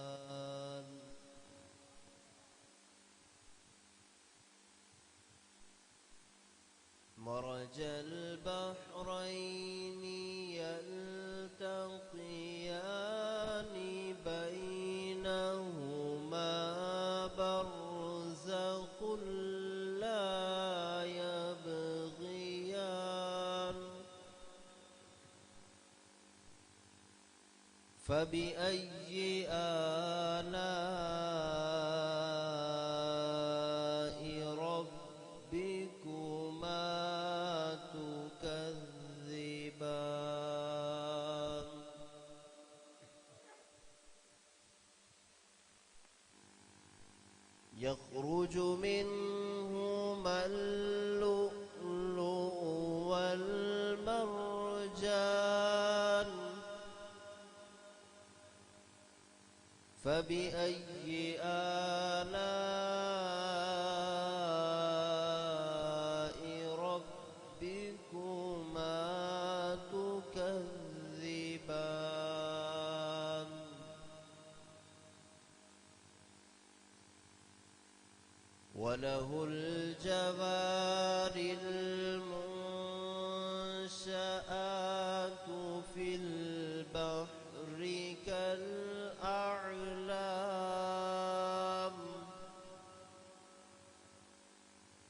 تكذبان مرج البحرين يلتقيان بينهما برزخ لا يبغيان فبأي آلاء ربكما تكذبان يخرج منهما اللؤلؤ والمرجان فبأي آلاء ربكما تكذبان وله الجوار المنشآت في البحر كالأعلام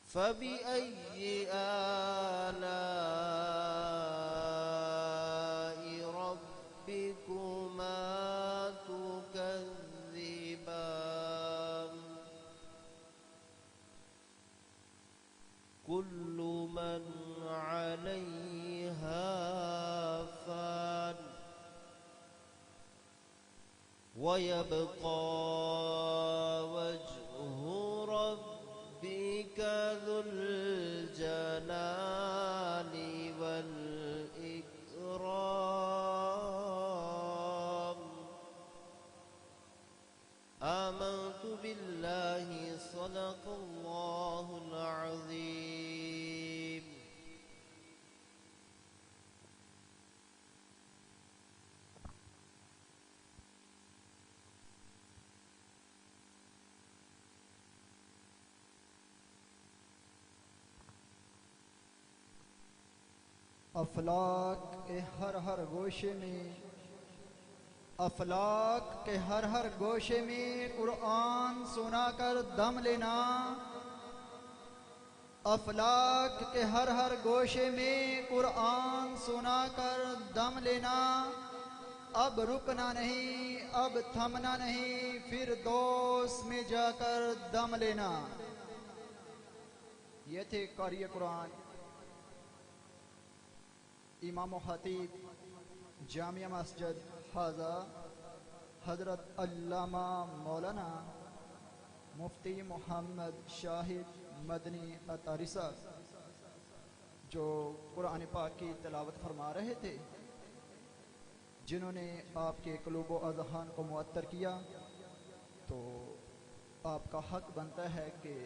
فبأي آلاء ربكما تكذبان كل من عليها فان ويبقى وجه ربك ذو الجلال والإكرام آمنت بالله صدق الله العظيم افلاک کے ہر گوشے میں افلاک کے ہر گوشے میں قرآن سنا کر دم لینا افلاک کے ہر گوشے میں قرآن سنا کر دم لینا اب رکنا نہیں اب تھمنا نہیں فردوس میں جا کر دم لینا یہ تھے قاری قرآن امام و خطیب جامعہ مسجد حاضہ حضرت علامہ مولانا مفتی محمد شاہد مدنی اطہری صاحب جو قرآن پاک کی تلاوت فرما رہے تھے جنہوں نے آپ کے قلوب و اذہان کو معطر کیا تو آپ کا حق بنتا ہے کہ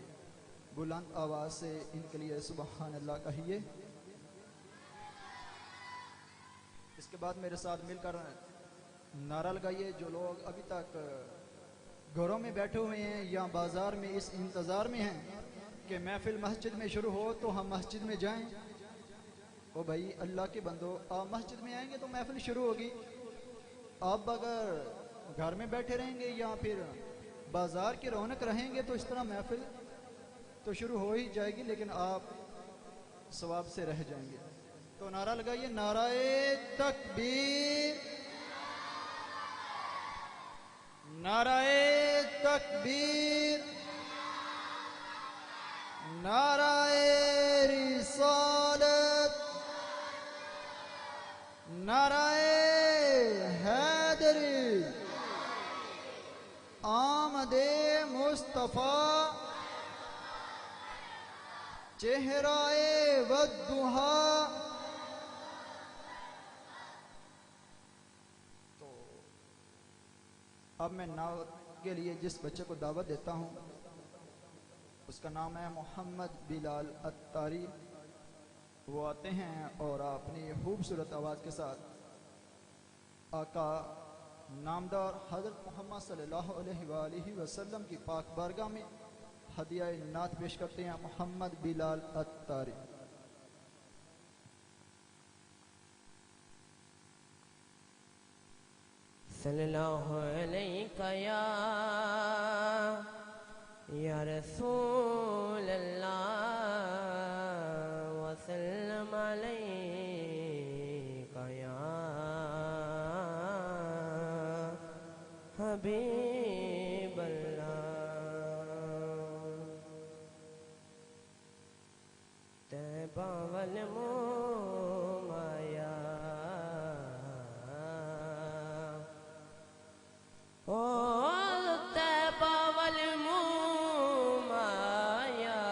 بلند آواز سے ان کے لیے سبحان اللہ کہیے اس کے بعد میرے ساتھ مل کر نعرہ لگائیے جو لوگ ابھی تک گھروں میں بیٹھے ہوئے ہیں یا بازار میں اس انتظار میں ہیں کہ محفل مسجد میں شروع ہو تو ہم مسجد میں جائیں او بھائی اللہ کے بندو آپ مسجد میں آئیں گے تو محفل شروع ہوگی آپ اگر گھر میں بیٹھے رہیں گے یا پھر بازار کی رونق رہیں گے تو اس طرح محفل تو شروع ہو ہی جائے گی لیکن آپ ثواب سے رہ جائیں گے تو نعرہ لگائیے نعرہ تکبیر نعرہ تکبیر نعرہ رسالت نعرہ حیدری آمد مصطفیٰ چہرہ والضحا تو اب میں نعت کے لیے جس بچے کو دعوت دیتا ہوں اس کا نام ہے محمد بلال اطہری وہ آتے ہیں اور اپنی خوبصورت آواز کے ساتھ آقا نامدار حضرت محمد صلی اللہ علیہ وآلہ وسلم کی پاک بارگاہ میں ہدیہ نعت پیش کرتے ہیں محمد بلال اتاری۔ صلی اللہ علیہ یا رسول اللہ وسلم علیہ یا حبیب اللہ۔ طیبہ والموم آیا طیبہ والموم آیا،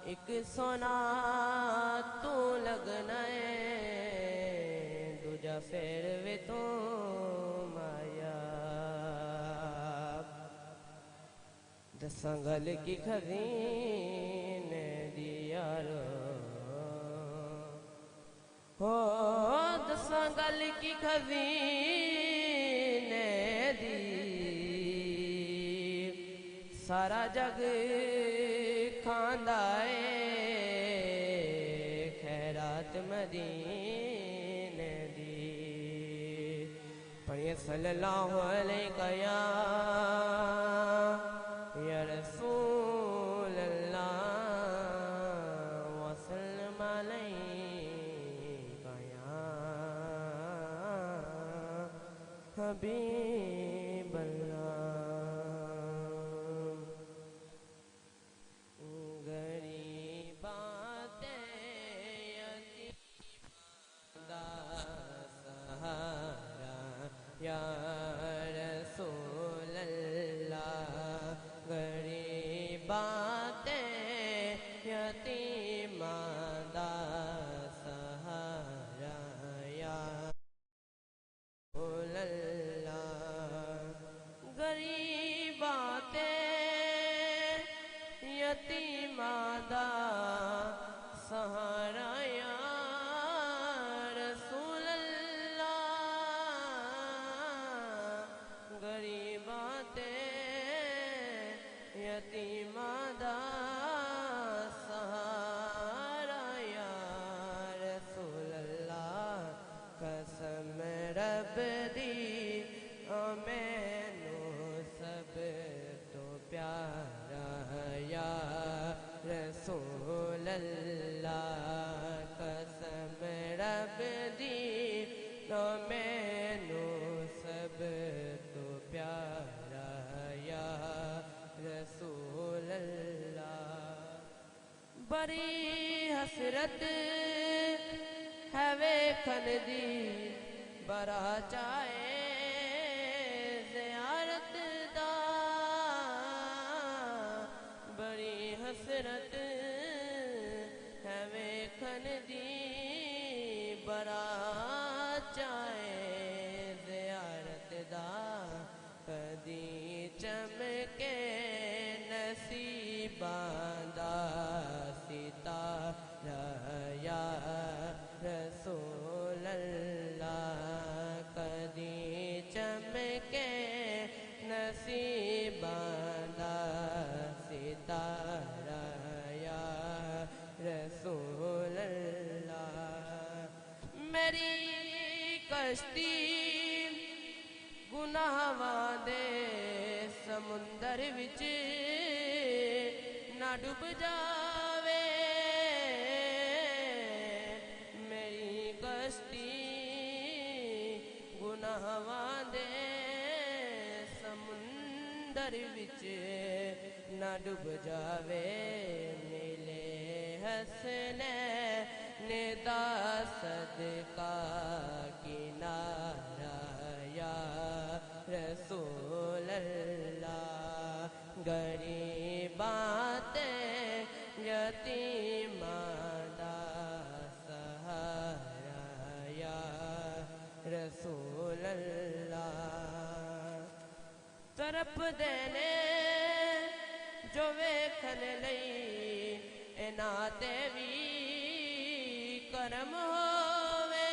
ایک سونا تو لگنا ہے دوجا پھر وے تم آیا۔ دساں گل کی خزین دیارو ہو، دساں گل کی خزین دی، سارا جگ کھاندا ہے خیرات مدینے دی۔ پڑھیے صلی اللہ علیہ یا رسول اللہ وسلم علیہ یا حبیب اللہ۔ غریبات یتیم دا سہارا یا رسول اللہ، غریبات یتیم دا سہارا یا رسول اللہ، غریبات یتیم دا سہارا یا رسول اللہ، غریبات یتیم دا سہارا یا رسول اللہ۔ قسم رب دی مینو سب تو پیارا یا رسول اللہ، قسم رب دی مینو سب تو پیارا یا رسول اللہ۔ بڑی حسرت ہے ویکھن دی، بڑا چاہے زیارت دا، بڑی حسرت ہے ویکھن دی، بڑا چاہے زیارت دا، کدی چمکے نصیباں دا ستارہ یا رسول اللہ، کدی چمکے نصیباں دا ستارہ یا رسول اللہ۔ میری کشتی گناہاں دے سمندر وچ نہ ڈوب جاوے، میری کشتی گناہاں دے سمندر وچ نہ ڈوب جاوے، ملے حسنین دا صدقہ کنارہ یا رسول اللہ، غریبات یتیماں دا سہارا یا رسول اللہ۔ طرف دینے جو ویکھن لئی انہاں تے وی کرم ہووے،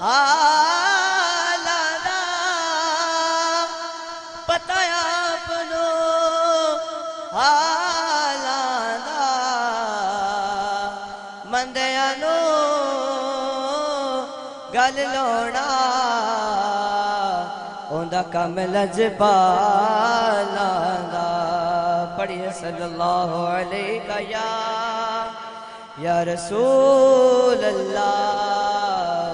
حالانا پتہ اپنو حالانا مندیاں نو گل لونا اوندا کم لجپالاں دا پڑھیے صلی اللہ علیہ یا رسول اللہ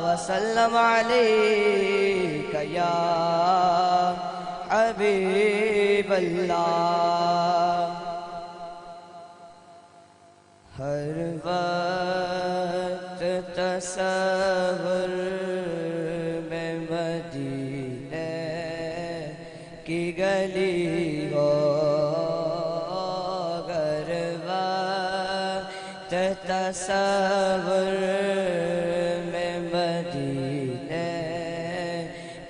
وسلم علیہ یا حبیب اللہ ہر وقت تصور میں مدینے کی گلی ہو گر وقت تصور میں مدینے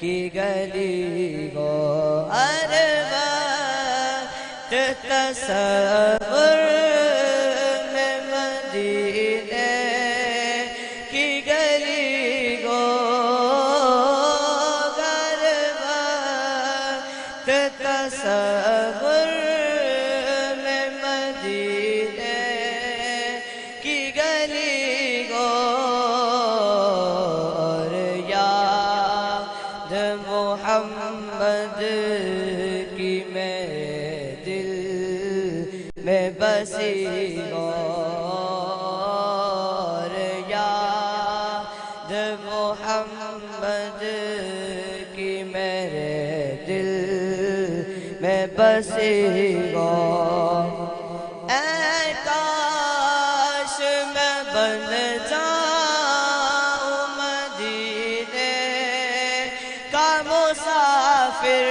کی گلی ہو ہر وقت تصور تصور میں مدینے کی گلی گو اور یاد محمد کی میرے دل میں بسی گو اور یاد محمد کی میرے دل میں بسی گو اے کاش میں بن جاؤں مدینے کا مسافر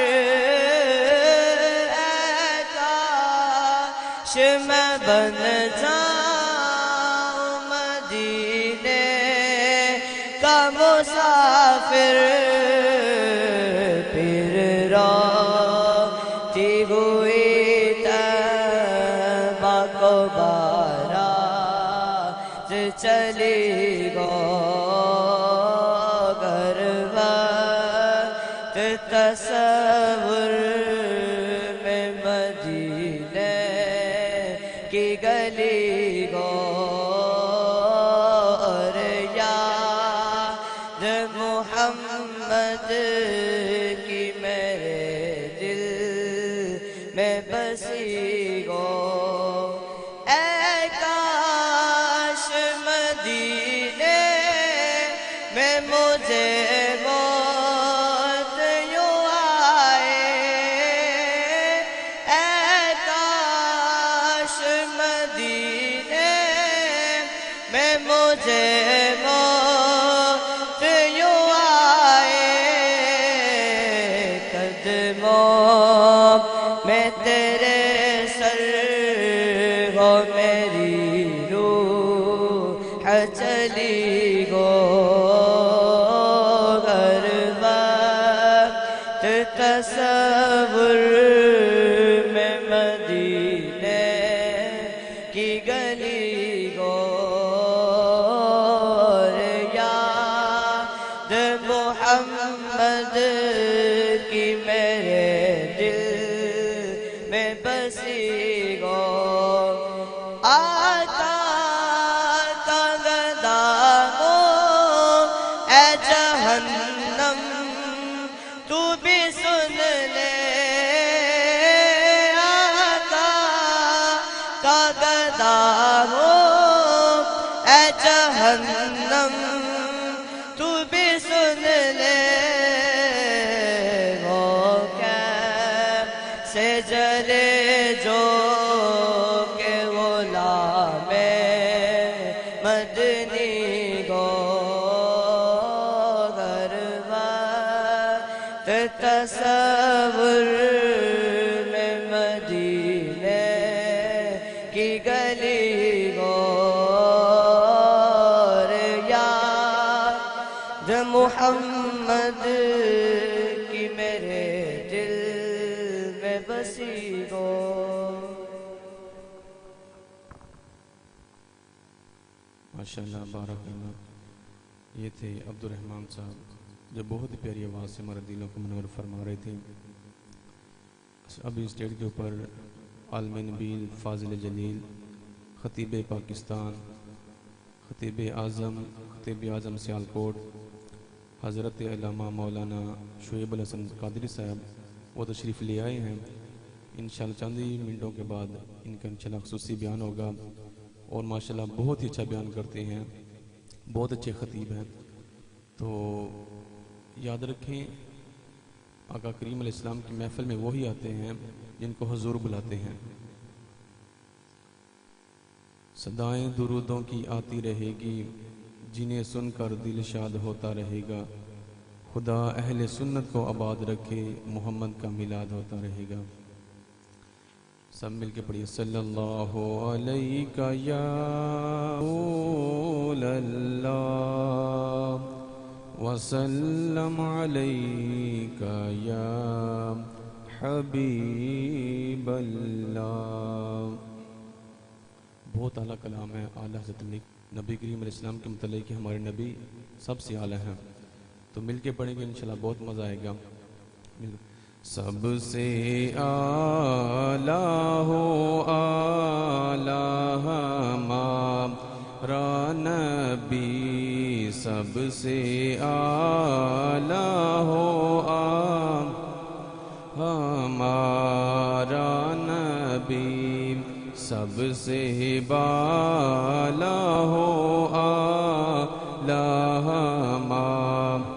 اے کاش میں بن جاؤں مدینے کا مسافر پھر ہوئی تیبہ کو بارات چلی گو گر وقت تصور میں مدینے کی گلی گو اور یاد محمد کی میرے دل میں بسی گو اے کاش مدینے میں مجھے موت یوں آئے اے کاش مدینے میں مجھے موت یوں آئے قدموں میں تیرے سر ہو میری روح چلی گو گر وقت تصور میں مدینے کی گلی گو اور یاد محمد کی میرے دل میں بسی گو آقا کا گدا ہو اے جہنم تو بھی سن لے آقا کا گدا ہو اے جہنم تو بھی سن لے سے جلے جو کہ غلام مدنی گو گر وقت تصور میں مدینے کی گلی گو اور یاد محمد کی میرے دل میں بسی گو ماشاءاللہ بارک اللہ یہ تھے عبد الرحمن صاحب جو بہت ہی پیاری آواز سے ہمارے دلوں کو منور فرما رہے تھے۔ ابھی اسٹیج کے اوپر عالم نبیل فاضل جلیل خطیب پاکستان، خطیب اعظم سیالکوٹ حضرت علامہ مولانا شعیب الحسن قادری صاحب وہ تشریف لے آئے ہیں۔ انشاءاللہ چند ہی منٹوں کے بعد ان کا انشاءاللہ خصوصی بیان ہوگا، اور ماشاءاللہ بہت ہی اچھا بیان کرتے ہیں، بہت اچھے خطیب ہیں۔ تو یاد رکھیں آقا کریم علیہ السلام کی محفل میں وہی آتے ہیں جن کو حضور بلاتے ہیں۔ صدائیں درودوں کی آتی رہے گی، جنہیں سن کر دل شاد ہوتا رہے گا، خدا اہل سنت کو آباد رکھے، محمد کا میلاد ہوتا رہے گا۔ سب مل کے پڑھیے صلی اللہ علیہ یا رسول اللہ وسلم علیک یا حبیب اللہ۔ بہت اعلیٰ کلام ہے، اعلیٰ حضرت نبی کریم علیہ السلام کے متعلق کہ ہمارے نبی سب سے اعلیٰ ہیں، تو مل کے پڑھیں گے انشاءاللہ بہت مزہ آئے گا۔ سب سے اعلیٰ ہو اعلیٰ ہمارا نبی، سب سے اعلیٰ ہو ہمارا نبی، سب سے بالا ہو اعلیٰ ہمارا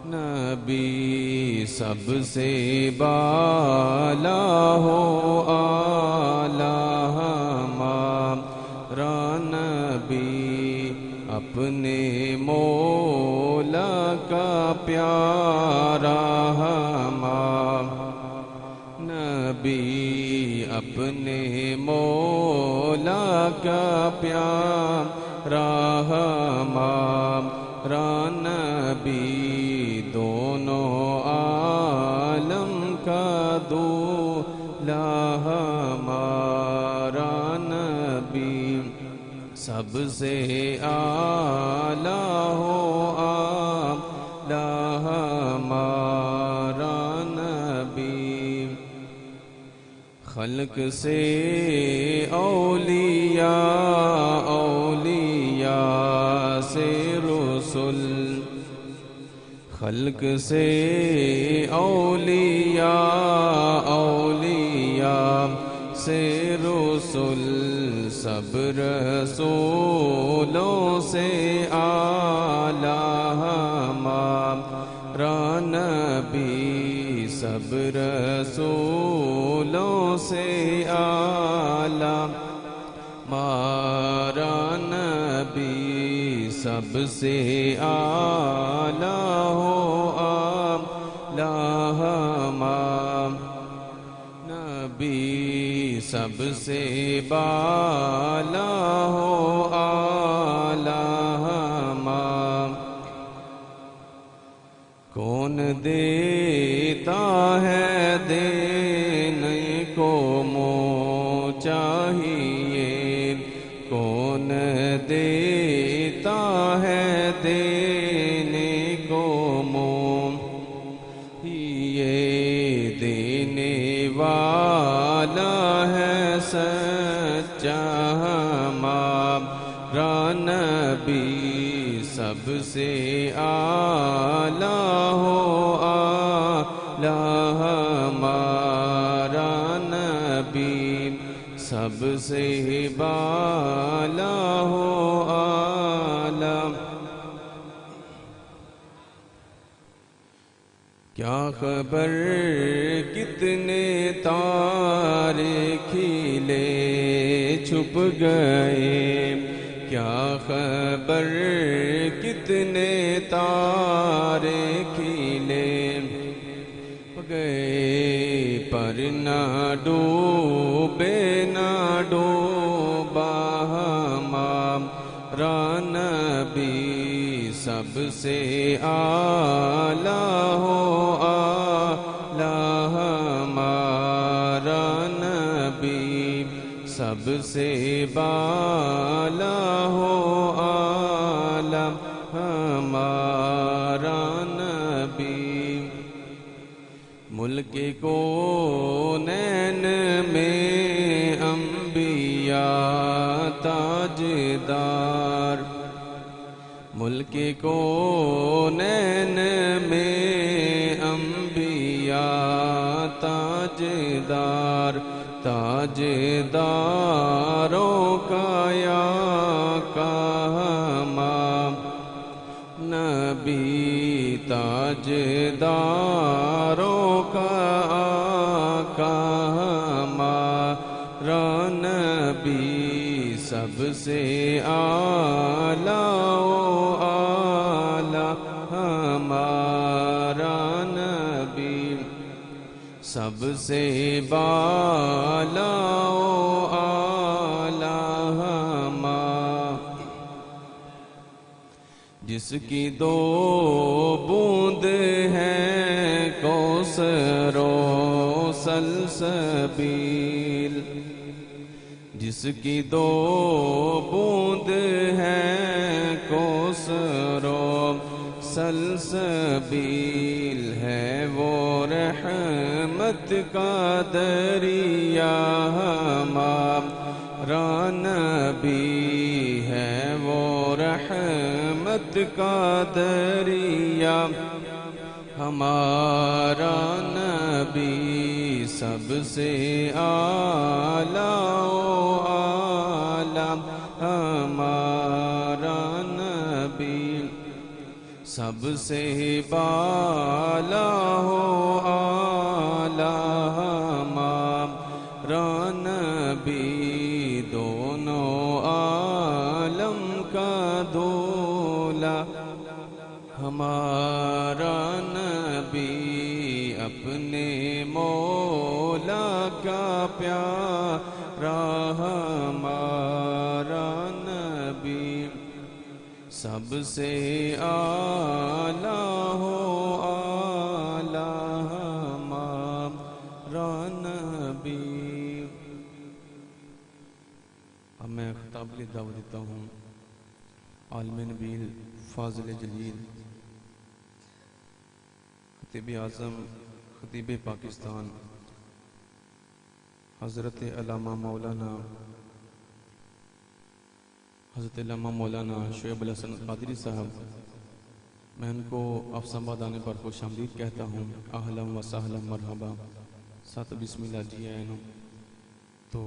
نبی، سب سے بالا ہو اعلیٰ ہمارا نبی، اپنے مولا کا پیارا ہمارا نبی، اپنے مولا کا پیارا ہمارا نبی، دونوں عالم کا دولا ہمارا نبی، سب سے اعلیٰ ہو اعلیٰ ہمارا نبی، خلق سے اولیاء، اولیاء سے رسل، خلق سے اولیاء، اولیاء سے رسل، سب رسولوں سے اعلیٰ ہمارا نبی، سب رسولوں سے اعلیٰ ہمارا نبی، سب سے اعلیٰ ہو اعلیٰ ہمارا نبی، سب سے بالا ہو اعلیٰ ہمارا، کون دیتا ہے دینے کو منہ چاہیے، کون دیتا ہے دینے کو منہ، یہ دینے والا ہے سچا ہمارا نبی، سب سے اعلیٰ ہو اعلیٰ ہمارا نبی، سب سے بالا ہو اعلیٰ۔ کیا خبر کتنے تارے کھلے چھپ گئے، کیا خبر کتنے تارے کھلے گئے، پر نہ ڈوبے نہ ڈوبا ہمارا نبی، سب سے اعلیٰ ہو اعلیٰ ہمارا نبی، سب سے بالا ہو اعلیٰ ملک کونین میں انبیاء تاجدار، ملک کونین میں انبیاء تاجدار، تاجداروں کا یا کہاں نبی، تاجداروں کا آقا ہمارا نبی، سب سے اعلیٰ و اعلیٰ ہمارا نبی، سب سے بالا و اعلیٰ ہمارا، جس کی دو بوند ہے کوثر و سلسبیل، جس کی دو بوند ہے کوثر و سلسبیل، ہے وہ رحمت کا دریا ہمارا نبی، ہے وہ رحمت کا دریا ہمارا نبی، سب سے اعلیٰ و اعلیٰ ہمارا نبی، سب سے بالا ہو اعلیٰ ہمارا نبی، دونوں عالم کا دولا ہمارا نبی، اپنے مولا کا پیارا ہمارا نبی، سب سے اعلیٰ ہو اعلیٰ ہمارا نبی۔ اب میں خطاب کے لیے دعوت دیتا ہوں عالم نبیل فاضل جلیل خطیب اعظم خطیب پاکستان حضرت علامہ مولانا شعیب الحسن قادری صاحب، میں ان کو افسامباد آنے پر خوش آمدید کہتا ہوں، اہلا و سہلا مرحبا، ساتھ بسم اللہ جی آئینو۔ تو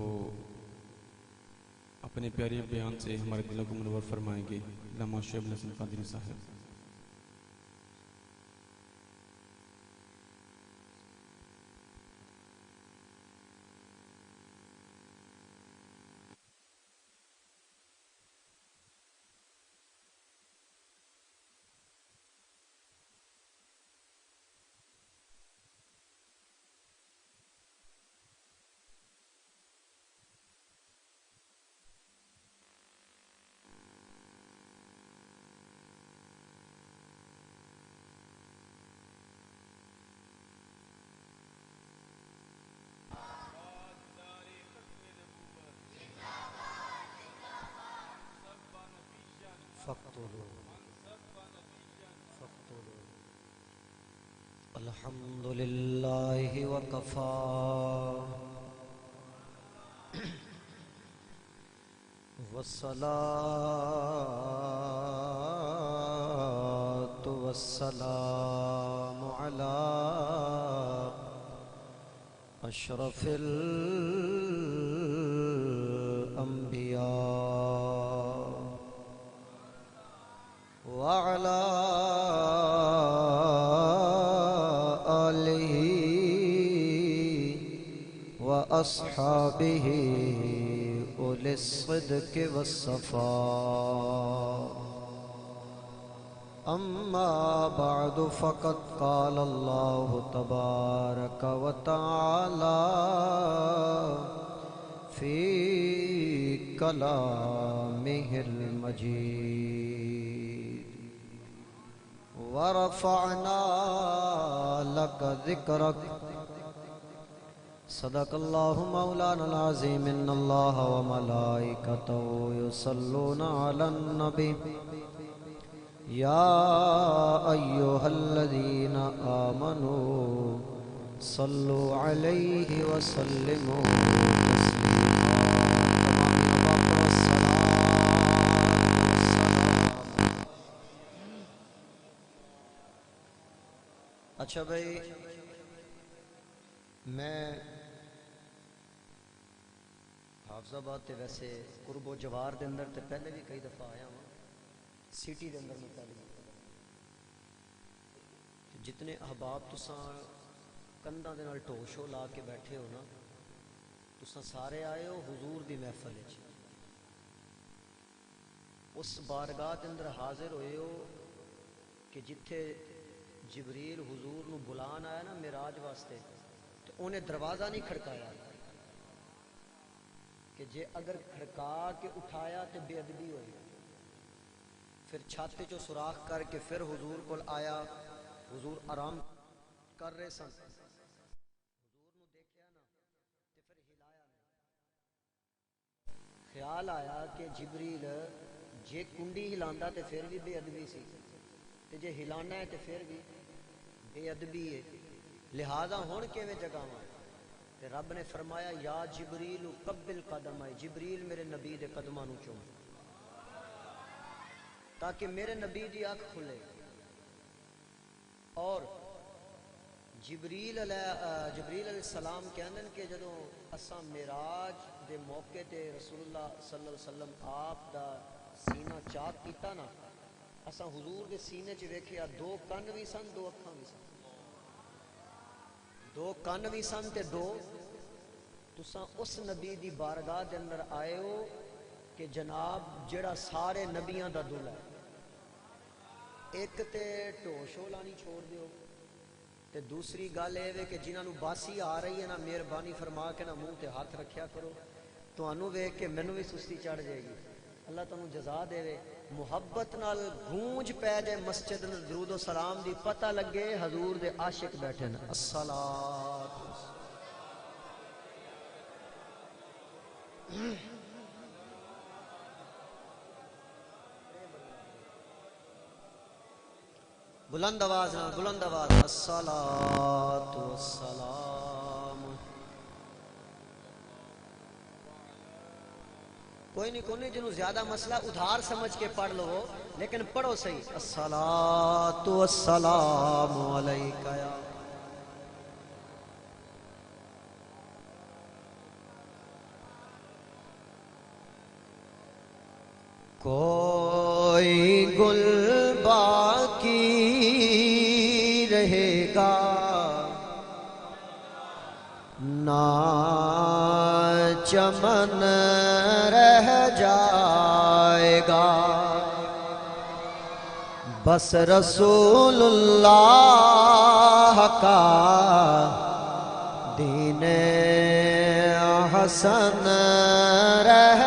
اپنے پیارے بیان سے ہمارے دلوں کو منور فرمائیں گے علامہ شعیب الحسن قادری صاحب۔ الحمد للہ وکفا والصلاة والسلام علی اشرف الانبیاء وعلى آلہ وأصحابہ أولي الصدق والصفاء، أما بعد فقد قال الله تبارك وتعالى في كلامه المجيد، ورفعنا لك ذكرك، صدق اللہ مولانا العظیم، ان اللہ وملائکتہ یصلون علی النبی، یا ایہا الذین آمنوا صلو علیہ وسلموا تسلیما اچھا بھائی میں حافظ آباد تے ویسے قرب و جوار دے اندر تے پہلے بھی کئی دفعہ آیا ہوں سٹی دے اندر میں پہلے جتنے احباب تساں کندھاں دے نال ٹوشو لا کے بیٹھے ہو نا تساں سارے آئے ہو حضور دی محفل وچ اس بارگاہ دے اندر حاضر ہوئے ہو کہ جتھے جبریل حضور نو بلان آیا نا معراج واسطے تو انہیں دروازہ نہیں کھڑکایا کہ جے اگر کھڑکا کے اٹھایا تو بے ادبی ہوئی پھر چھاتے چو سوراخ کر کے پھر حضور کو آیا حضور آرام کر رہے سن حضور نو دیکھیا نا تے پھر ہلایا نہیں خیال آیا کہ جبریل جے کنڈی ہلاندا تے پھر بھی بے ادبی سی تے جے ہلانا ہے تے پھر بھی بے ادبی ہے لہذا ہون کیویں جگاواں تے رب نے فرمایا یا جبریل قبل قدم آئے جبریل میرے نبی دے قدماں نو چوم تاکہ میرے نبی دی آنکھ کھلے اور جبریل علیہ السلام کہندے کہ جدوں اساں معراج دے موقع تے رسول اللہ صلی اللہ علیہ وسلم آپ دا سینہ چاک کیتا نا اساں حضور دے سینے چ ویکھیا دو کن بھی سن دو اکھاں بھی سن دو کن بھی سن تے دو تساں اس نبی دی بارگاہ دے اندر آئے ہو کہ جناب جڑا سارے نبیاں دا دل ہے ایک تے ٹوشو لانی چھوڑ دیو تے دوسری گل اے کہ جنہاں نو باسی آ رہی ہے نا مہربانی فرما کے نا منہ تے ہاتھ رکھیا کرو تانوں ویکھ کے مینوں بھی سستی چڑھ جائے گی اللہ تانوں جزا دے محبت نال گونج پے جائے مسجد میں درود و سلام دی پتہ لگے حضور دے عاشق بیٹھے نا الصلاۃ بلند آواز الصلاۃ والسلام کوئی نہیں جنہوں زیادہ مسئلہ ادھار سمجھ کے پڑھ لو لیکن پڑھو صحیح الصلاۃ والسلام علیک یا کوئی گل باقی رہے گا نہ چمن رہ جائے گا بس رسول اللہ کا دین حسن رہ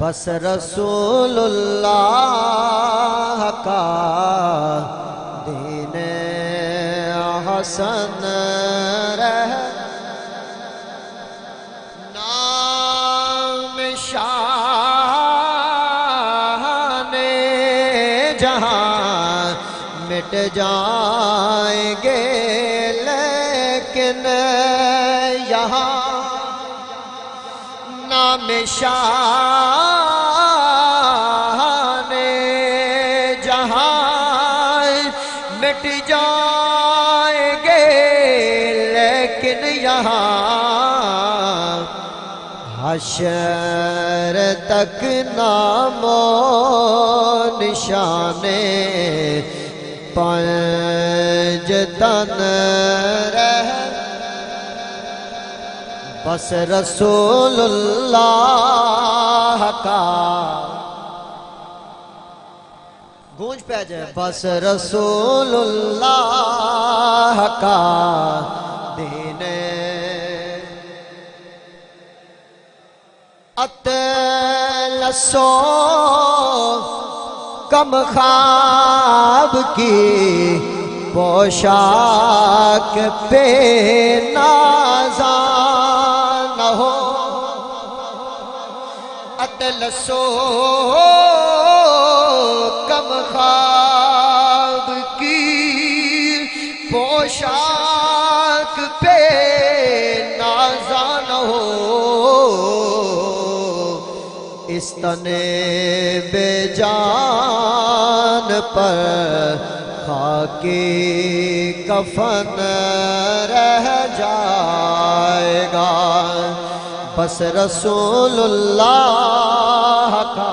بس رسول اللہ کا دین حسن رہ نام شان جہاں مٹ جائیں گے لیکن یہاں نام شان جہاں مٹ جائیں گے لیکن یہاں حشر تک نام و نشان پنج تن رہ بس رسول اللہ کا گونج پہ جائے بس رسول اللہ کا دین اطلسو کم خواب کی پوشاک پہ نازان ہو اطلسو کم خواب کی پوشاک اس تنے بے جان پر خاکی کفن رہ جائے گا، بس رسول اللہ کا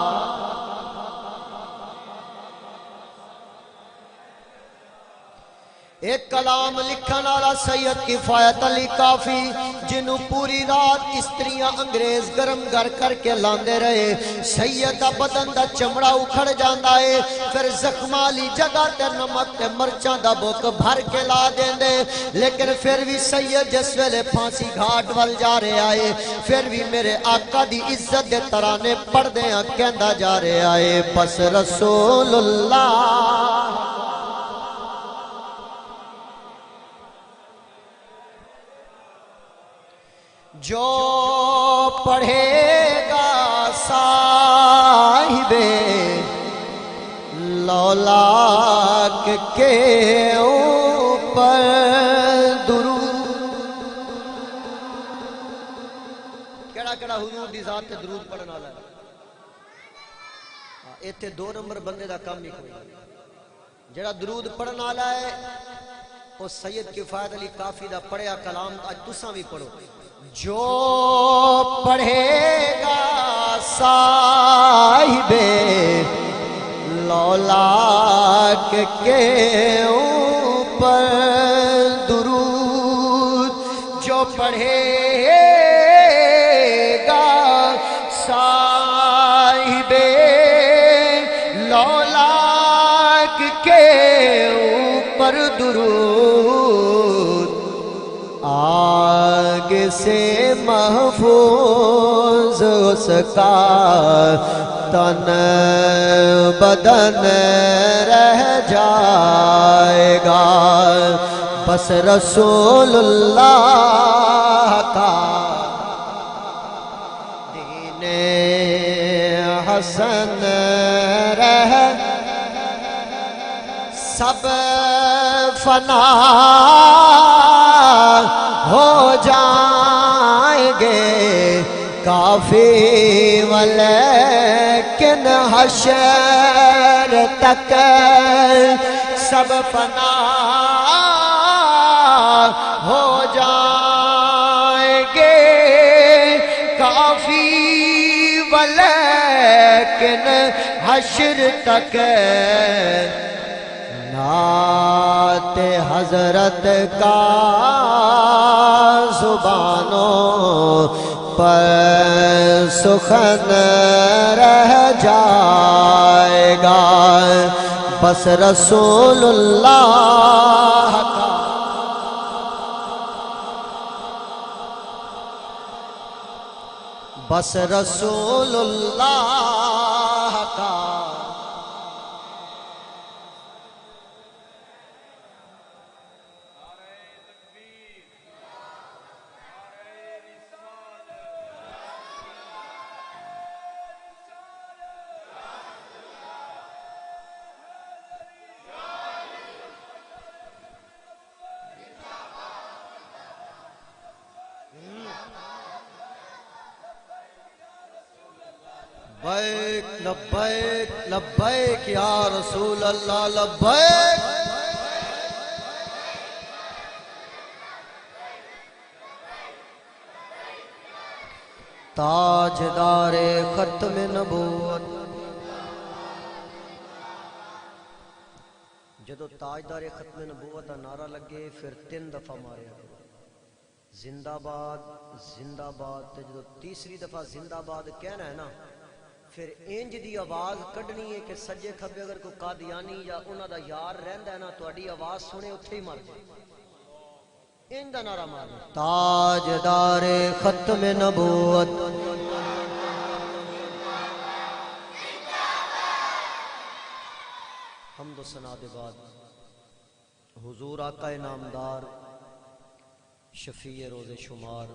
ایک کلام لکھن والا سید کفایت علی کافی، جنہوں پوری رات استریاں انگریز گرم گر کر کے لاندے رہے، سید دا بدن دا چمڑا اکھڑ جاندا ہے، پھر زخم والی جگہ تے نمک تے مرچاں دا بک بھر کے لا دیندے، لیکن پھر بھی سید جس ویلے پھانسی گھاٹ ول جا رہے آئے، پھر بھی میرے آقا دی عزت دے ترانے پڑھ دیاں کہندا جا رہے آئے، بس رسول اللہ جو پڑھے گا صاحب لولاک کے اوپر درود، کیڑا کیڑا حضور دی ذات تے درود پڑھن والا ہے؟ ایتھے 2 نمبر بندے دا کام ہی کوئی جڑا درود پڑھن والا ہے وہ سید کفایت علی کافی دا پڑھیا کلام اج تساں بھی پڑھو، جو پڑھے گا صاحب لولاک کے اوپر درود، جو پڑھے گا صاحب لولاک کے اوپر درود، آگ سے محفوظ اس کا تن بدن رہ جائے گا، بس رسول اللہ کا دین حسن رہ سب فنا ہو جائیں گے، کافی ولیکن حشر تک سب فنا ہو جائیں گے، کافی ولیکن حشر تک نعت حضرت کا زبانوں پر سخن رہ جائے گا، بس رسول اللہ کا بس رسول اللہ کا لبیک لبیک لبیک یا رسول اللہ لبیک، تاجدار ختم نبوت، جدو تاجدار ختم نبوت کا نعرہ لگے پھر 3 دفعہ ماریا زندہ باد زندہ باد، جدو تیسری دفعہ زندہ باد کہنا ہے نا، پھر انج دی آواز کڈنی ہے کہ سجے کھبے اگر کوئی قادیانی یا انہاں دا یار رہندا ہے نا تہاڈی آواز سنے اتھے ہی مر جائے، انج دا نعرہ مارنا، تاجدار ختم نبوت حمد و ثنا دے بعد حضور آقا نامدار شفیع روز شمار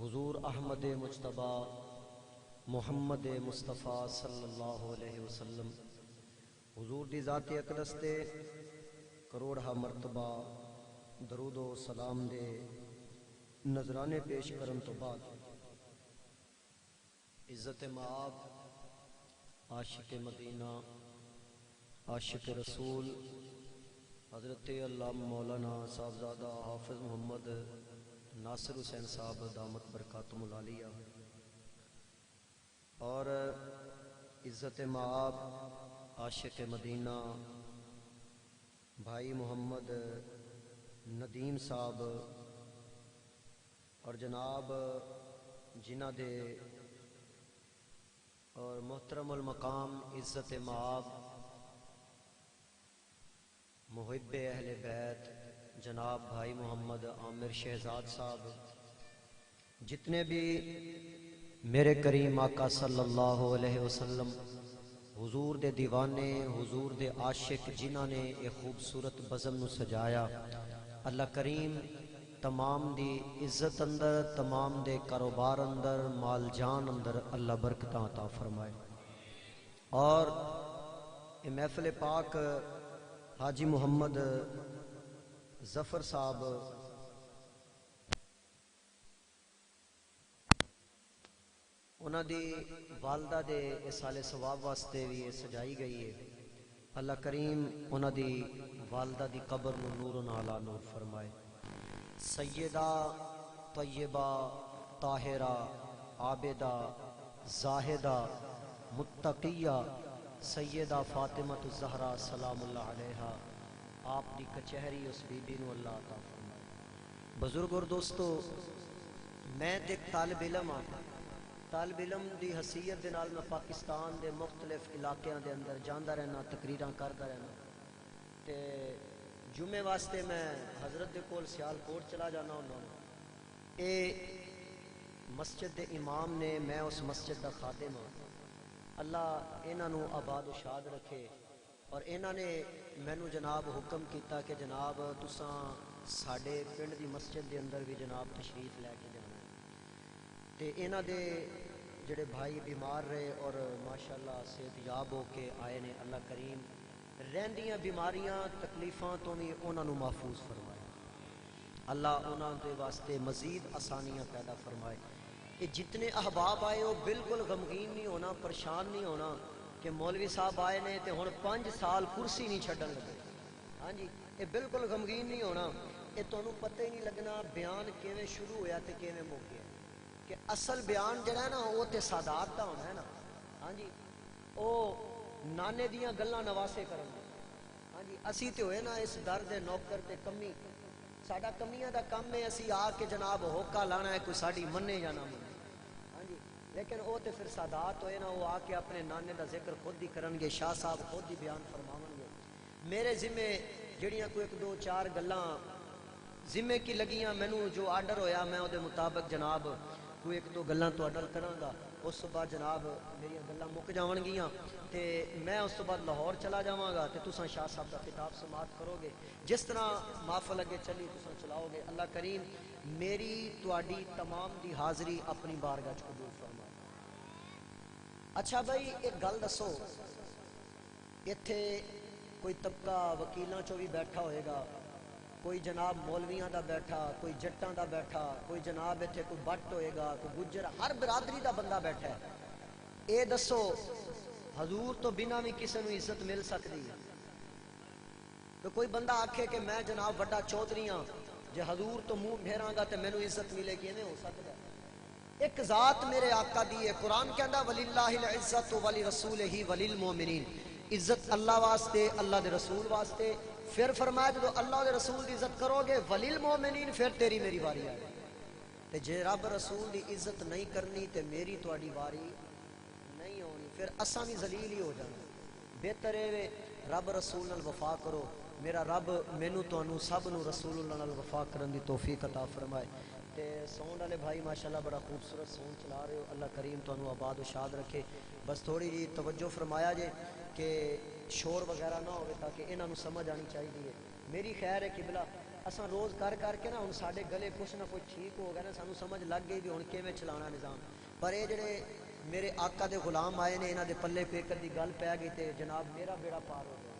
حضور احمد مجتبی محمد مصطفیٰ صلی اللہ علیہ وسلم حضور دی ذات اقدس تے کروڑہ مرتبہ درود و سلام دے نذرانے پیش کرن تو بعد عزت مآب، عاشق مدینہ، عاشق رسول حضرت علامہ مولانا صاحبزادہ حافظ محمد ناصر حسین صاحب دامت برکاتہم العالیہ، اور عزت مآب عاشق مدینہ بھائی محمد ندیم صاحب، اور جناب جنہ دے اور محترم المقام عزت مآب محب اہل بیت جناب بھائی محمد عامر شہزاد صاحب، جتنے بھی میرے کریم آقا صلی اللہ علیہ وسلم حضور دے دیوانے، حضور دے عاشق جنہ نے ایک خوبصورت بزم نو سجایا، اللہ کریم تمام دی عزت اندر، تمام دے کاروبار اندر، مال جان اندر اللہ برکتاں عطا فرمائے۔ اور یہ محفل پاک حاجی محمد ظفر صاحب انہاں دی والدہ دے اس سال ثواب واسطے بھی سجائی گئی ہے، اللہ کریم انہاں دی والدہ دی قبر نو نور علی نور فرمائے۔ سیدہ طیبہ طاہرہ عابدہ زاہدہ متقیہ سیدہ فاطمہ الزہرا سلام اللہ علیہا، آپ دی کچہری اس بی بی نو اللہ عطا فرمائے۔ بزرگ اور دوستو، میں ایک طالب علم ہاں، طالب علم دی حیثیت دے نال میں پاکستان دے مختلف علاقیاں دے اندر جاندا رہنا، تقریراں کردا رہنا، تے جمعے واسطے میں حضرت دے کول سیال کوٹ چلا جانا ہوں۔ اے مسجد دے امام نے، میں اس مسجد دا خادم ہوں، اللہ انہاں نو آباد و شاد رکھے، اور انہاں نے مینوں جناب حکم کیتا کہ جناب تساں ساڈے پنڈ دی مسجد دے اندر بھی جناب تشریف لے کے جانا ہے۔ تے انہاں دے جڑے بھائی بیمار رہے اور ماشاءاللہ صحت یاب ہو کے آئے نے، اللہ کریم رہندیاں بیماریاں تکلیفاں تو بھی انہاں نو محفوظ فرمائے، اللہ انہاں دے واسطے مزید آسانیاں پیدا فرمائے۔ یہ جتنے احباب آئے ہو بالکل غمگین نہیں ہونا، پریشان نہیں ہونا کہ مولوی صاحب آئے نے تے ہن 5 سال کرسی نہیں چھڈن لگے، ہاں جی، یہ بالکل غمگین نہیں ہونا۔ یہ تانوں پتہ ہی نہیں لگنا بیان کیویں شروع ہویا تے کیویں مک گیا، کہ اصل بیان جڑا ہے نا وہ تے سادات دا ہونا ہے نا، ہاں جی، او نانے دیاں گلاں نواسے کرن دے، ہاں جی، اسی تے ہوئے نا اس در دے نوکر تے کمی، ساڈا کمیاں دا کم ہے، اسی آ کے جناب ہوکا لانا ہے کوئی ساڈی منے یا نہ منے، ہاں جی، لیکن وہ تے پھر سادات ہوئے نا، وہ آ کے اپنے نانے دا ذکر خود ہی کرن گے، شاہ صاحب خود ہی بیان فرماون گے۔ میرے ذمے جڑیاں کوئی 1 2 4 گلاں ذمے کی لگیاں، مینوں جو آرڈر ہویا میں وہ دے مطابق جناب کوئی 1 2 گلاں تو آرڈر کراں گا، اس تو بعد جناب میری گلاں مک جاون گیاں تے میں اس تو بعد لاہور چلا جاواں گا تے تساں شاہ صاحب دا خطاب سماعت کرو گے، جس طرح محفل اگے چلی تساں چلاؤ گے، اللہ کریم میری تواڈی تمام دی حاضری اپنی بارگاہ وچ قبول فرمائے۔ اچھا بھائی ایک گل دسو، ایتھے کوئی طبقہ وکیلاں چوں بھی بیٹھا ہوئے گا، کوئی جناب مولویاں دا بیٹھا، کوئی جٹاں دا بیٹھا، کوئی جناب ایتھے کوئی بٹ ہوئے گا، کوئی گجر، ہر برادری دا بندہ بیٹھا ہے، اے دسو حضور تو بنا بھی کسی نو عزت مل سکتی ہے؟ تو کوئی بندہ آکھے کہ میں جناب وڈا چودھری ہاں، جے حضور تو منہ پھیراں گا تے مینوں عزت ملے گی، نہیں ہو سکتا۔ ایک ذات میرے آقا دی ہے، قرآن کہندا وَلِلَّهِ الْعِزَّةُ وَلِرَسُولِهِ وَلِلْمُؤْمِنِينَ، عزت اللہ واسطے، اللہ دے رسول واسطے، پھر فرمایا جدو اللہ دے رسول دی عزت کرو گے وَلِلْمُؤْمِنِينَ، پھر تیری میری واری آئے، تے جے رب رسول دی عزت نہیں کرنی تے میری تواڈی واری نہیں ہونی، پھر اساں بھی ذلیل ہی ہو جانا۔ بہتر ہے رب رسول نال وفا کرو، میرا رب مینوں تانوں سب نو رسول اللہ نال وفا کرن دی توفیق عطا فرمائے۔ تے ساؤنڈ والے بھائی ماشاءاللہ بڑا خوبصورت ساؤنڈ چلا رہے ہو، اللہ کریم تانوں آباد و شاد رکھے، بس تھوڑی جی توجہ فرمایا جے کہ شور وغیرہ نہ ہوئے تاکہ انہاں نوں سمجھ آنی چاہیے۔ میری خیر ہے قبلہ اساں روز کر کے نا ہن ساڈے گلے کچھ نہ کچھ ٹھیک ہو گیا نا، سانوں سمجھ لگ گئی بھی ہن کیویں چلانا نظام، پر یہ جڑے میرے آقا دے غلام آئے نے انہاں دے پلے کوئی ایک دی گل پی گئی تے جناب میرا بیڑا پار ہو گیا۔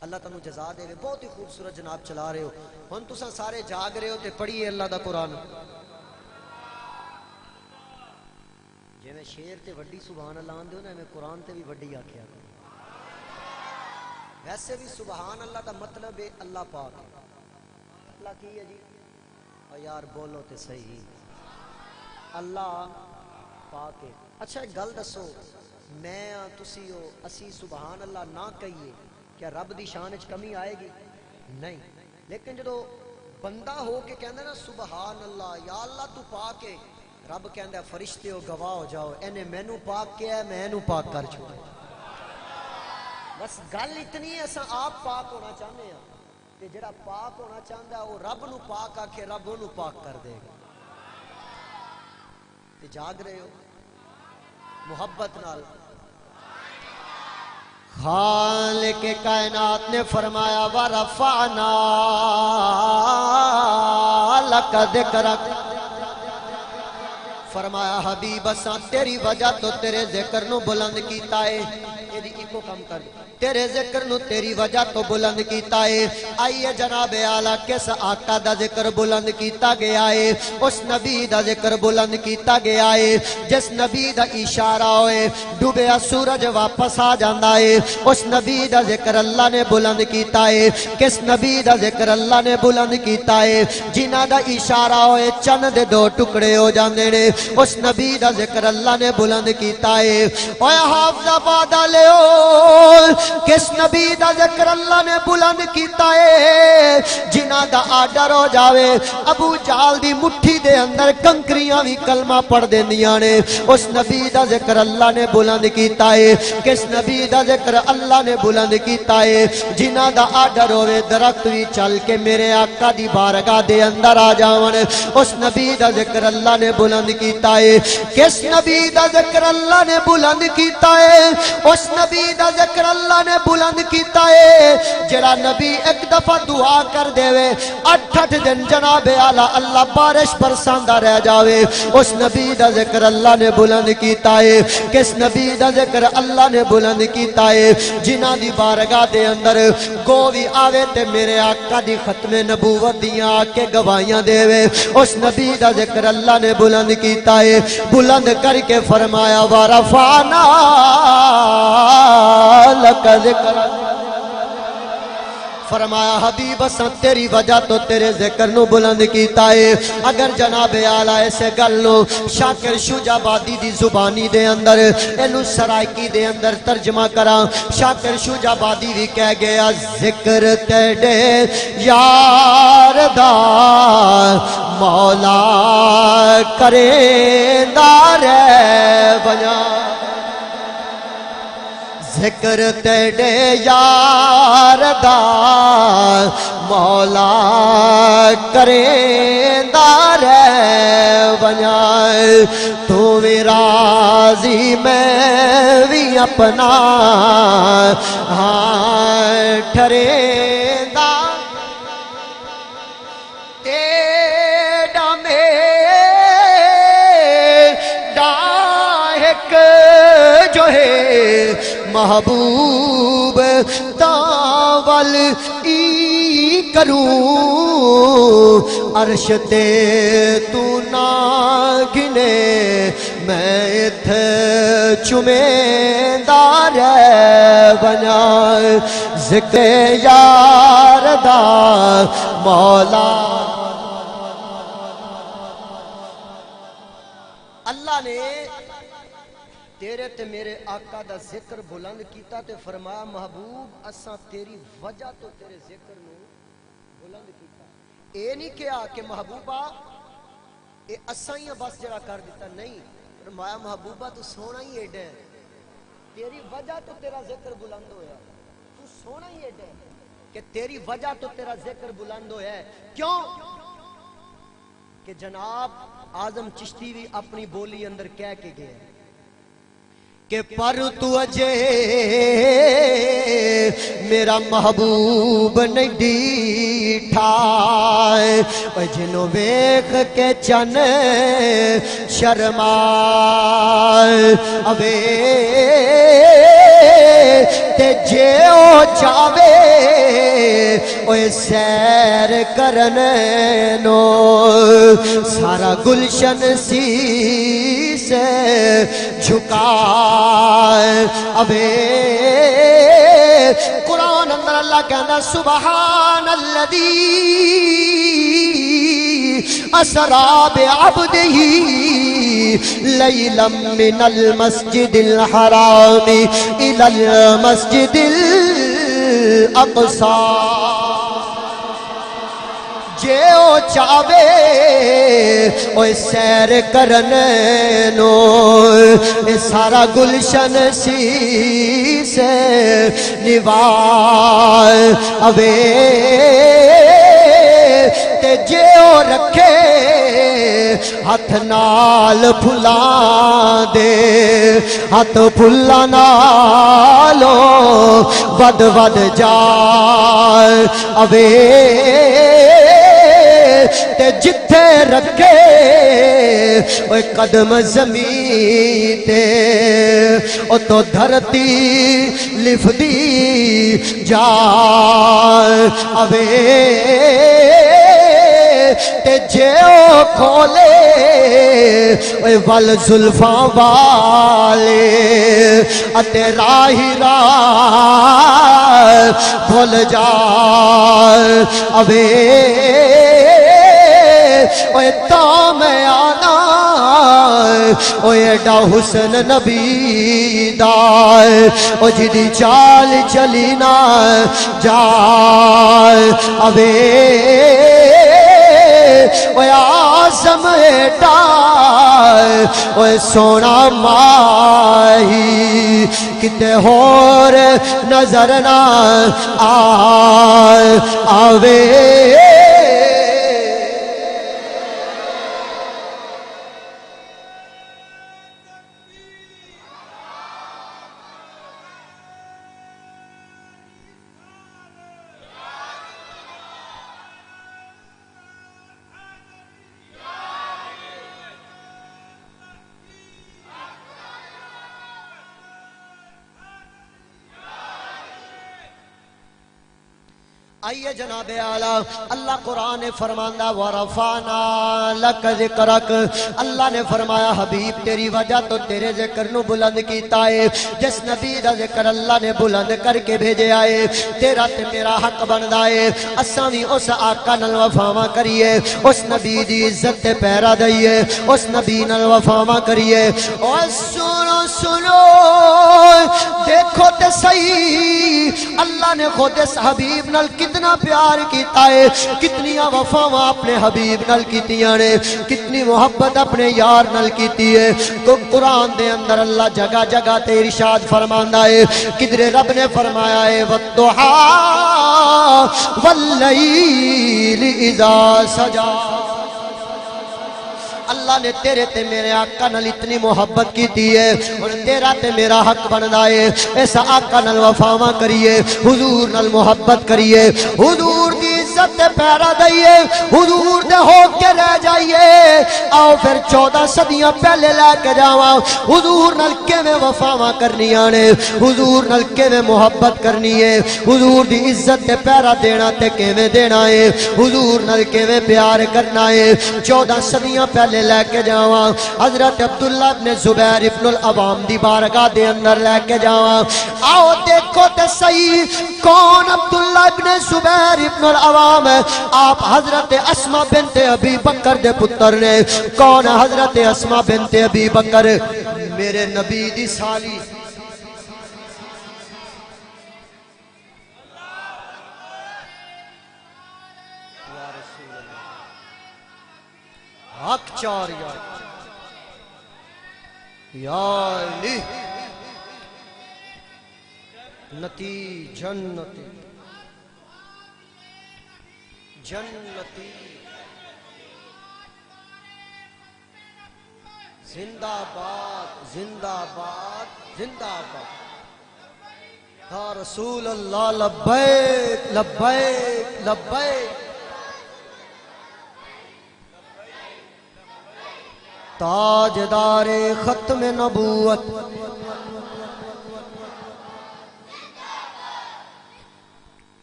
اللہ تانوں جزا دے، بہت ہی خوبصورت جناب چلا رہے ہو، ہن تساں سارے جاگ رہے ہو تے پڑھیے اللہ دا قرآن، جویں شیر تے وڈی سبحان اللہ آن دیو نا، میں قرآن تے بھی وڈی آکھیا کرو۔ ویسے بھی سبحان اللہ دا مطلب ہے اللہ پاک ہے۔ اللہ کی ہے جی؟ اور یار بولو تے صحیح، اللہ پاک ہے۔ اچھا ایک گل دسو، میں تسی ہو اسی سبحان اللہ نہ کہیے، کیا رب دی شان وچ کمی آئے گی؟ نہیں۔ لیکن جدو بندہ ہو کے کہندا نا سبحان اللہ یا اللہ تو پاک ہے، رب کہندا فرشتے ہو گواہ ہو جاؤ، اینے مینوں پاک کیا ہے، میں اینوں پاک کر چھوڑا۔ بس گل اتنی ہے، اساں آپ پاک ہونا چاہتے ہیں، تے جڑا پاک ہونا چاہتا ہے وہ رب نو پاک آکھے، رب انہوں پاک کر دے گا۔ تے جاگ رہے ہو محبت نال؟ خالق کائنات نے فرمایا وَرَفَعْنَا لَكَ ذِكْرَكَ، فرمایا حبیب اساں تیری وجہ تو تیرے ذکر نو بلند کیتا ہے۔ یہ دی ایکو کم کر دو، تیرے ذکر نو تیری وجہ تو بلند کیتا ہے۔ آئیے جناب اعلیٰ کس آقا دا ذکر بلند کیتا گیا ہے؟ اس نبی دا ذکر بلند کیتا گیا ہے جس نبی دا اشارہ ہوئے ڈوبیا سورج واپس آ جاندہ ہے۔ اس نبی دا ذکر اللہ نے بلند کیتا ہے۔ کس نبی دا ذکر اللہ نے بلند کیتا ہے؟ جنہ دا اشارہ ہوئے چند دو ٹکڑے ہو جاندے نے، اس نبی دا ذکر اللہ نے بلند کیتا ہے۔ اوہ حافظ آبادہ لے کس نبی دا ذکر اللہ نے بلند کیتا ہے؟ جنہ دا آڈر ہو جاوے ابو جال دی مٹھی دے اندر کنکریاں بھی کلمہ پڑھ دیندیاں نے، اس نبی دا ذکر اللہ نے بلند کیتا ہے۔ کس نبی دا ذکر اللہ نے بلند کیتا ہے؟ جنہ دا آڈر ہوئے درخت بھی چل کے میرے آقا دی بارگاہ دے اندر آ جاون، اس نبی دا ذکر اللہ نے بلند کیتا ہے۔ کس نبی دا ذکر اللہ نے بلند کیتا ہے؟ اس نبی دا ذکر اللہ نے بلند کیتا ہے جڑا نبی ایک دفعہ دعا کر دے وے 8 دن جناب اعلیٰ اللہ بارش برساندہ رہ جاوے، اس نبی دا ذکر اللہ نے بلند کیتا ہے۔ کس نبی دا ذکر اللہ نے بلند کیتا ہے؟ جنہ دی بارگاہ دے اندر گووی آوے تے میرے آقا دی ختم نبوت دیاں آکے گواہیاں دے وے، اس نبی دا ذکر اللہ نے بلند کیتا ہے۔ بلند کر کے فرمایا وَرَفَعْنَا لَكَ ذِكْرَكَ، فرمایا حبیب اساں تیری وجہ تو تیرے ذکر نو بلند کیتا ہے۔ اگر جناب اعلیٰ ایسے گل نو شاکر شجاع آبادی دی زبانی دے اندر اینو سرائکی دے اندر ترجمہ کرا، شاکر شجاع آبادی بھی کہہ گیا ذکر تیرے یار دا مولا کرے دار بنا، ذکر تیرے یار دا مولا کرے دار بنا، تو بھی راضی میں بھی اپنا ہاں ٹھرے دا، تیڑا میں ڈاہک جو ہے محبوب تاول ای کروں، عرش تے تو نہ گنے میں اتھے چمیں دار بنا، ذکر یار دا مولا۔ اللہ نے تیرے تے میرے آقا دا ذکر بلند کیتا تے فرمایا محبوب اساں تیری وجہ تو تیرے ذکر نو بلند کیتا۔ اے نہیں کہا کہ محبوبہ اے اساں ہی بس جڑا کر دیتا، نہیں، فرمایا محبوبہ تو سونا ہی ایڈا ہے، تیری وجہ تو تیرا ذکر بلند ہویا، تو سونا ہی ایڈا ہے کہ تیری وجہ تو تیرا ذکر بلند ہویا ہے۔ کیوں کہ جناب اعظم چشتی بھی اپنی بولی اندر کہہ کے گئے کہ پر تو اجے میرا محبوب نہیں ڈیٹھا، جنوں ویکھ کے چن شرما اوے تے جے او چاوے اوے سیر کرنے نو سارا گلشن سی سے جھکائے ابے قرآن اندر اللہ کہنا سبحان الذی اسرا بعبدہ لیلا من المسجد الحرام الى المسجد الاقصی جے او چاہے اوے سیر کرنے نو اے سارا گلشن سی سے نوائے اوے تے جے او رکھے ہاتھ نال پھلاں دے ہاتھ پھلاں نالو ود ود جائے اوے تے جتھے رکھے اوے قدم زمین تے او تو دھرتی لفدی جائے اوے تے جے او کھولے اوے ول زلفاں والے اتے راہی راہ بھول جائے اوے اوے تا میں آنا اوے ایڈا حسن نبی دائے او جدی چال چلی نہ جائے اوے اوے آزم ایڈا اوے سونا ماہی کتے ہور نظر نہ آوے آئیے جناب اعلیٰ اللہ قرآن فرماندہ ورفعنا لک ذکرک اللہ نے فرمایا حبیب تیری وجہ تو تیرے ذکر نو بلند کیتا ہے جس نبی دا ذکر اللہ نے بلند کر کے بھیجے آئے تیرا تے میرا حق بندا ہے اساں وی اس آقا نال وفاواں کریے اس نبی دی عزت تے پیرا دئیے اس نبی نال وفاواں کریے او سنو سنو دیکھو تے صحیح اللہ نے خود اس حبیب نال کتنا پیار کیتا ہے کتنی وفاواں اپنے حبیب نال کیتیاں نے کتنی محبت اپنے یار نال کیتی ہے تو قرآن دے اندر اللہ جگہ جگہ تے ارشاد فرماندا ہے کدھر رب نے فرمایا ہے والضحا واللیل اذا سجا اللہ نے تیرے تے میرے آقا نال اتنی محبت کی ہے اور تیرا تے میرا حق بندا ہے ایسا آقا نال وفاواں کریے حضور نال محبت کریے حضور دی عزت تے پیرا دئیے حضور دے ہو کے رہ جائیے آؤ پھر 14 صدیاں پہلے لے کے جاواں حضور نال کیویں وفاواں کرنیاں نے حضور نال کیویں محبت کرنی ہے حضور دی عزت تے پیرا دینا تے کیویں دینا ہے حضور نال کیویں پیار کرنا ہے 14 صدیاں پہلے لے کے جاواں حضرت عبداللہ ابن زبیر ابن العوام دی بارگاہ دے اندر لے کے جاواں آؤ دیکھو تے صحیح کون عبداللہ ابن زبیر ابن العوام ہے آپ حضرت اسما بنت ابی بکر دے پتر نے کون حضرت اسما بنت ابی بکر میرے نبی دی سالی حق چار یا علی نتی جنتی جنتی زندہ باد زندہ باد زندہ باد یا رسول اللہ لبیک لبیک لبیک تاجدار ختم نبوت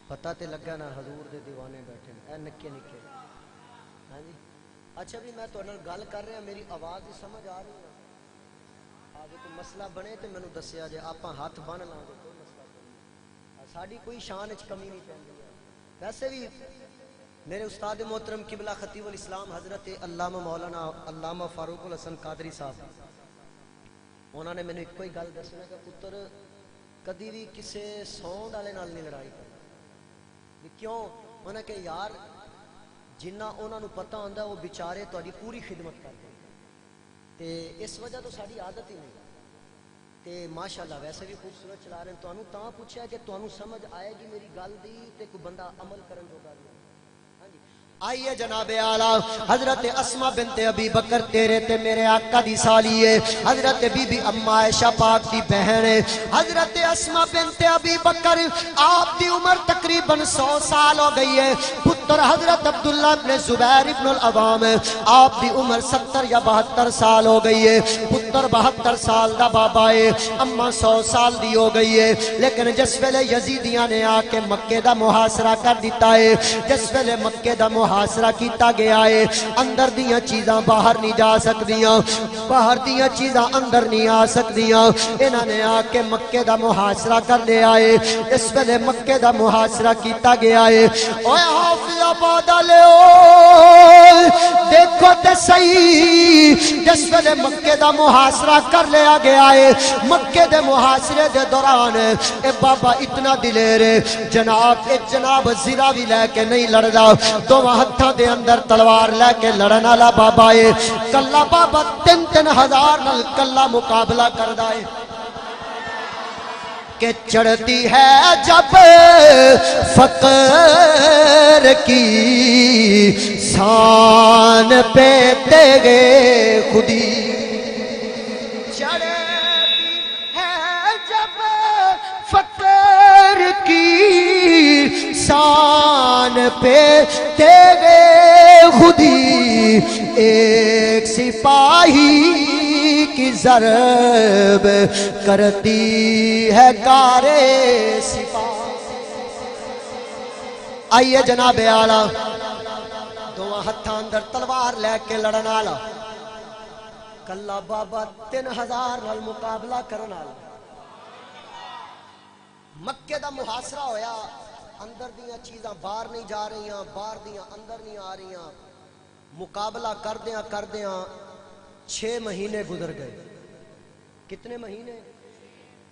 پتہ تے لگا نا حضور دے دیوانے بیٹھے اے نکے نکے ہاں جی اچھا بھی میں تو انہوں گل کر رہا میری آواز ہی سمجھ آ رہی ہے آگے کوئی مسئلہ بنے تو مینوں دسیا جے آپ ہاتھ بن لاں گے کوئی مسئلہ نہیں ساڈی کوئی شان وچ کمی نہیں پیندی ویسے بھی میرے استاد محترم قبلہ خطیب الاسلام حضرت علامہ مولانا علامہ فاروق الحسن قادری صاحب انہوں نے مینوں ایک کوئی گل دسنا کہ پتر کدی بھی کسے سونڈ والے نال نہیں لڑائی کرنی کیوں انہوں نے کہ یار جنہ انہوں نے پتہ ہوندا وہ بیچارے تہاڈی پوری خدمت کرتے تے اس وجہ تو ساری عادت ہی نہیں تے ماشاءاللہ ویسے بھی خوبصورت چلا رہے ہیں تانوں تاں پوچھا کہ تانوں سمجھ آئے گی میری گل دی تے کوئی بندہ عمل کرن جوگا نہیں آئیے جناب اعلیٰ حضرت اسماء بنت ابی بکر تیرے تے میرے آقا دی سالی ہے حضرت بی بی اما عائشہ پاک دی بہن ہے حضرت اسماء بنت ابی بکر آپ دی عمر تقریباً 100 سال ہو گئی ہے پتر حضرت عبداللہ ابن زبیر ابن العوام ہے آپ دی عمر 70 یا 72 سال ہو گئی ہے پتر 72 سال دا بابا ہے اما 100 سال دی ہو گئی ہے لیکن جس ویلے یزیدیاں نے آ کے مکے دا محاصرہ کر دیتا ہے جس ویلے مکے دا محاصرہ کیتا گیا ہے اندر دیاں چیزاں باہر نہیں جا سکدیاں باہر دیاں چیزاں اندر نہیں آ سکدیاں انہاں نے آ کے مکے دا محاصرہ کر لیا ہے اس ویلے مکے دا محاصرہ کیتا گیا ہے اوے حافظ آباد والےو دیکھو تے صحیح جس ویلے مکے دا محاصرہ کر لیا گیا ہے مکے دے محاصرے دے دوران اے بابا اتنا دلیر ہے جناب زرہ بھی لے کے نہیں لڑدا دو ہتھاں دے اندر تلوار لے کے لڑن والا بابا ہے کلا بابا 3,000 نال کلا مقابلہ کردا ہے کہ چڑھتی ہے جب فقر کی شان پہ تیرے خودی چڑھتی ہے جب فقر کی شان پہ تیرے خودی ایک سپاہی کی ضرب کرتی ہے کارے سپاہ آئیے جناب اعلیٰ دو ہتھاں اندر تلوار لے کے لڑن والا کلا بابا 3,000 نال مقابلہ کرن والا مکے دا محاصرہ ہویا اندر دیاں چیزاں باہر نہیں جا رہی ہیں باہر دیاں اندر نہیں آ رہی ہیں مقابلہ کردیاں 6 مہینے گزر گئے کتنے مہینے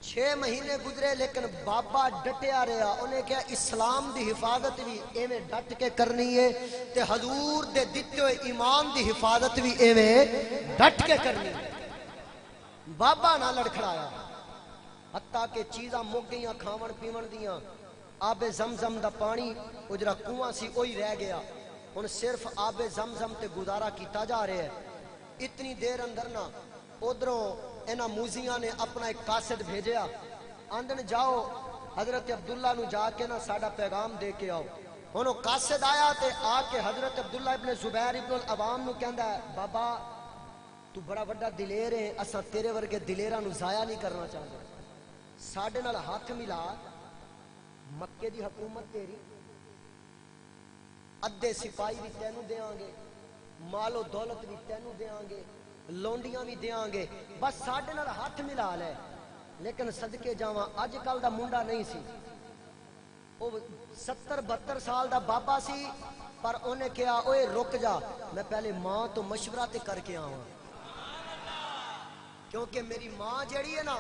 6 مہینے گزرے لیکن بابا ڈٹیا رہا انہیں کہا اسلام دی حفاظت بھی ایویں ڈٹ کے کرنی ہے تے حضور دے دتے ہوئے ایمان دی حفاظت بھی ایویں ڈٹ کے کرنی ہے بابا نہ لڑکھڑایا حتیٰ کہ چیزاں مک گئیاں کھاون پیون دیاں آب زمزم دا پانی وہ جڑا کنواں سی وہی رہ گیا ہن صرف آب زمزم تے گزارا کیتا جا رہا ہے اتنی دیر اندر نا ادھروں انہاں موزیاں نے اپنا ایک قاصد بھیجیا آندن جاؤ حضرت عبداللہ نو جا کے نا ساڈا پیغام دے کے آؤ ہن وہ قاصد آیا تے آ کے حضرت عبداللہ ابن زبیر ابن العوام نو کہندا ہے بابا تو بڑا بڑا دلیر ہے اساں تیرے ورگے دلیراں نو ضائع نہیں کرنا چاہتے ساڈے نال ہاتھ ملا مکے دی حکومت تیری ادھے سپاہی بھی تینوں دیاں گے مال و دولت بھی تینوں دیاں گے لونڈیاں بھی دیاں گے بس ساڈے نال ہاتھ ملا لے لیکن صدقے جاواں اج کل دا منڈا نہیں سی او 70-72 سال دا بابا سی پر انہیں کہا اوے رک جا میں پہلے ماں تو مشورہ تے کر کے آواں کیونکہ میری ماں جیڑی ہے نا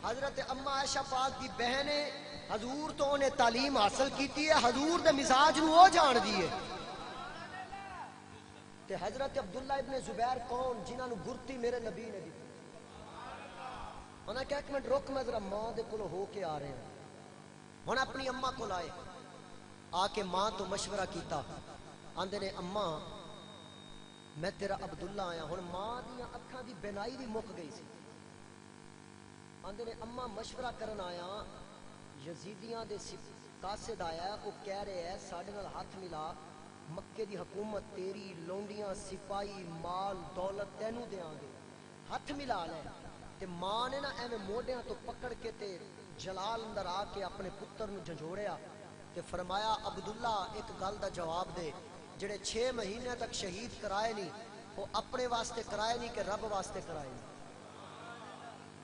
حضرت اما عائشہ پاک دی بہن ہے حضور تو انہیں تعلیم حاصل کیتی ہے حضور دے مزاج نو او جان دیئے تے حضرت عبداللہ ابن زبیر کون جنہاں نو گرتی میرے نبی نے دی انہاں کہا ایک منٹ رک میں ذرا ماں دے کولو ہو کے آ رہے ہیں ہن اپنی اماں کو لائے آ کے ماں تو مشورہ کیتا آندے نے اماں میں تیرا عبداللہ آیا ہن ماں دیاں اکھاں دی بینائی بھی مک گئی سی آندے نے اماں مشورہ کرن آیا یزیدیاں دے قاصد آیا وہ کہہ رہے ہیں ساڈے نال ہاتھ ملا مکے دی حکومت تیری لونڈیاں سپاہی مال دولت تینوں دیاں گے ہاتھ ملا لے تے ماں نے نا ایویں موڈیاں تو پکڑ کے تے جلال اندر آ کے اپنے پتر نو جھنجھوڑیا تے فرمایا عبداللہ ایک گل دا جواب دے جڑے 6 مہینے تک شہید کرائے نہیں وہ اپنے واسطے کرائے نہیں کہ رب واسطے کرائے نہیں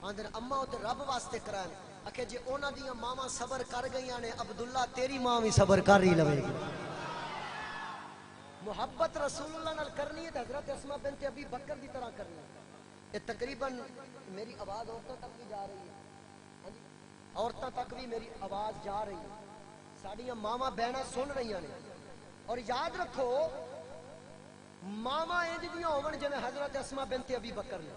آندر اما تے رب واسطے کران اکھے جے انہاں دیاں ماواں صبر کر گئیاں نے عبداللہ تیری ماں بھی صبر کر ہی لوے گی محبت رسول اللہ نال کرنی ہے تے حضرت اسماء بنت ابی بکر دی طرح کرنی ہے یہ تقریباً میری آواز عورتوں تک بھی جا رہی ہے عورتوں تک بھی میری آواز جا رہی ہے ساڑیاں ماما بہنا سن رہی ہیں اور یاد رکھو ماما انج دیاں ہون جویں حضرت اسماء بنت ابی بکر نے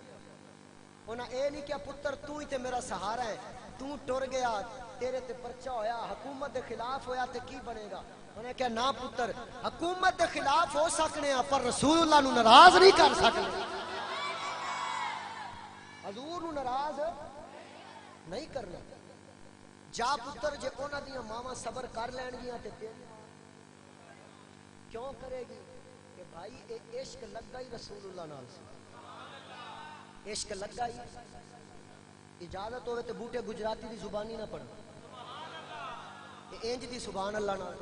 انہاں اے نہیں کہ پتر تو ہی تے میرا سہارا ہے تو ٹر گیا تیرے تے پرچہ ہویا حکومت دے خلاف ہویا تے کی بنے گا انہیں کہا نا پتر حکومت دے خلاف ہو سکنے ہیں پر رسول اللہ نو ناراض نہیں کر سکنے حضور نو ناراض نہیں کرنا جا پتر جے اونا دیاں ماما صبر کر لین گیاں تے کیوں کرے گی کہ بھائی اے عشق لگا ہی رسول اللہ نال سے عشق لگا ہی اجازت ہوئے تے بوٹے گجراتی دی زبانی نہ پڑھو انج دی سبحان اللہ نال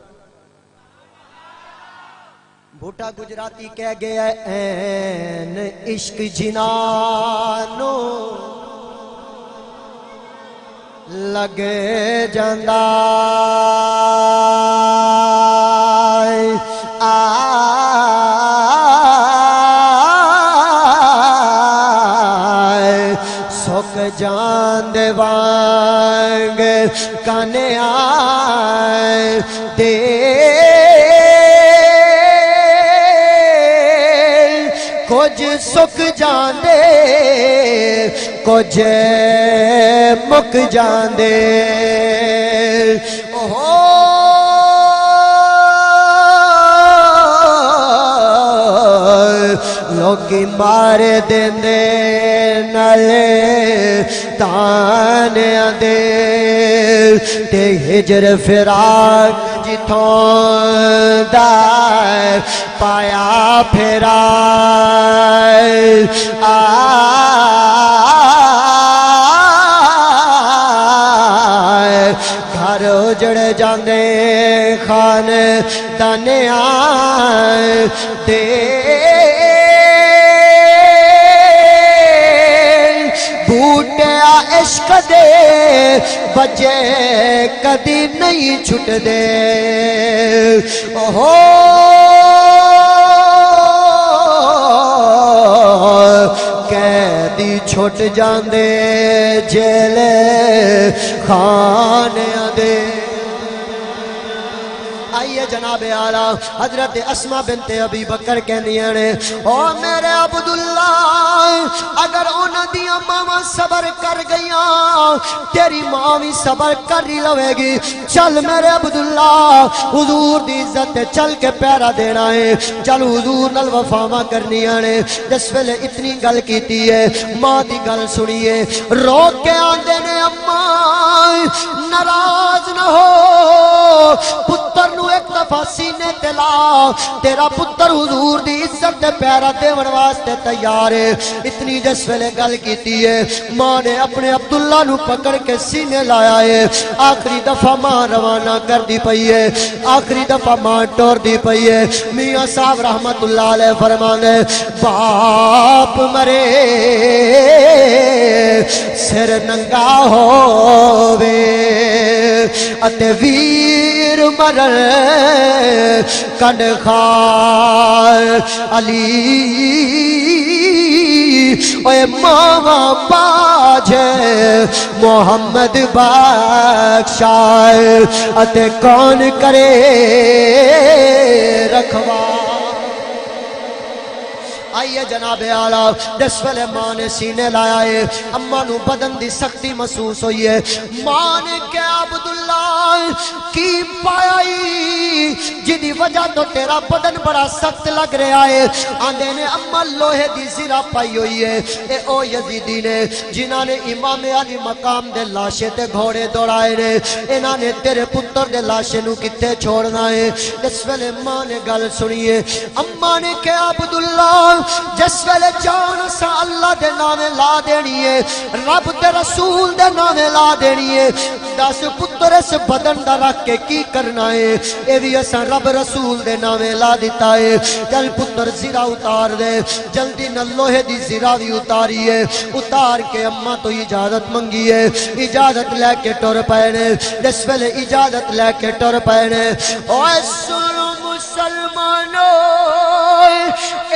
بوٹا گجراتی کہہ گیا این عشق جنانو لگے جاندہ سک جان دے وانگ کنے آئے دے کچھ سک جاندے کچھ مک جاندے لوکی مارے دیندے نالے تانے آدے تے ہجر فراق جتھوں دائے پایا پھرائے گھر اجڑ جاندے خانے دانے آئے دے عشق دے بجے کدی نہیں چھٹ دے قیدی چھٹ جاندے جیلے خانے دے آئیے جناب اعلیٰ حضرت اسماء بنت ابی بکر کہنیاں نے او میرے عبداللہ اگر انہاں دیاں ماما صبر کر گئیاں تیری ماں بھی صبر کر ہی لوے گی چل میرے عبداللہ حضور دی عزت چل کے پیرا دینا ہے چل حضور نال وفاواں کرنیاں نے جس ویلے اتنی گل کیتی ہے ماں دی گل سنیے رو کے آندے نے اماں ناراض نہ ہو پتر نو ایک دفعہ سینے تلا تیرا پتر حضور دی عزت دے پیرا دیون واسطے تیار ہے اتنی جس ویلے گل کیتی ہے ماں نے اپنے عبداللہ نو پکڑ کے سینے لایا ہے آخری دفعہ ماں روانہ کر دی پئی ہے آخری دفعہ ماں ٹور دی پئی ہے میاں صاحب رحمت اللہ علیہ فرمانے باپ مرے سر ننگا ہووے اتے ویر مرن کنڈ خار علی اے ماما باج محمد بخشائے اتے کون کرے رکھوا آئیے جناب اعلیٰ جس ویلے ماں نے سینے لایا ہے اماں نو بدن دی سختی محسوس ہوئی ہے ماں نے کہا عبداللہ کی پائی جدی وجہ تو تیرا بدن بڑا سخت لگ رہا ہے آندے نے اماں لوہے دی زرہ پائی ہوئی ہے اے او یزیدی نے جنہاں نے امام علی مقام دے لاشے تے گھوڑے دوڑائے نے انہاں نے تیرے پتر دے لاشے نو کتے چھوڑنا ہے جس ویلے ماں نے گل سنیے اماں نے کہا عبداللہ جس ویلے جان سا اللہ دے نامے لا دینی ہے رب دے رسول دے نامے لا دینی ہے دس پتر منظر اس بدن دا رکھ کے کی کرنا ہے اے بھی اساں رب رسول دے نامے لا دیتا ہے چل پتر زرا اتار دے جلدی نہ لوہے دی زرا بھی اتاری ہے اتار کے اماں تو اجازت منگی ہے اجازت لے کے ٹر پینے جس ویلے اجازت لے کے ٹر پینے اوے سنو مسلمانوں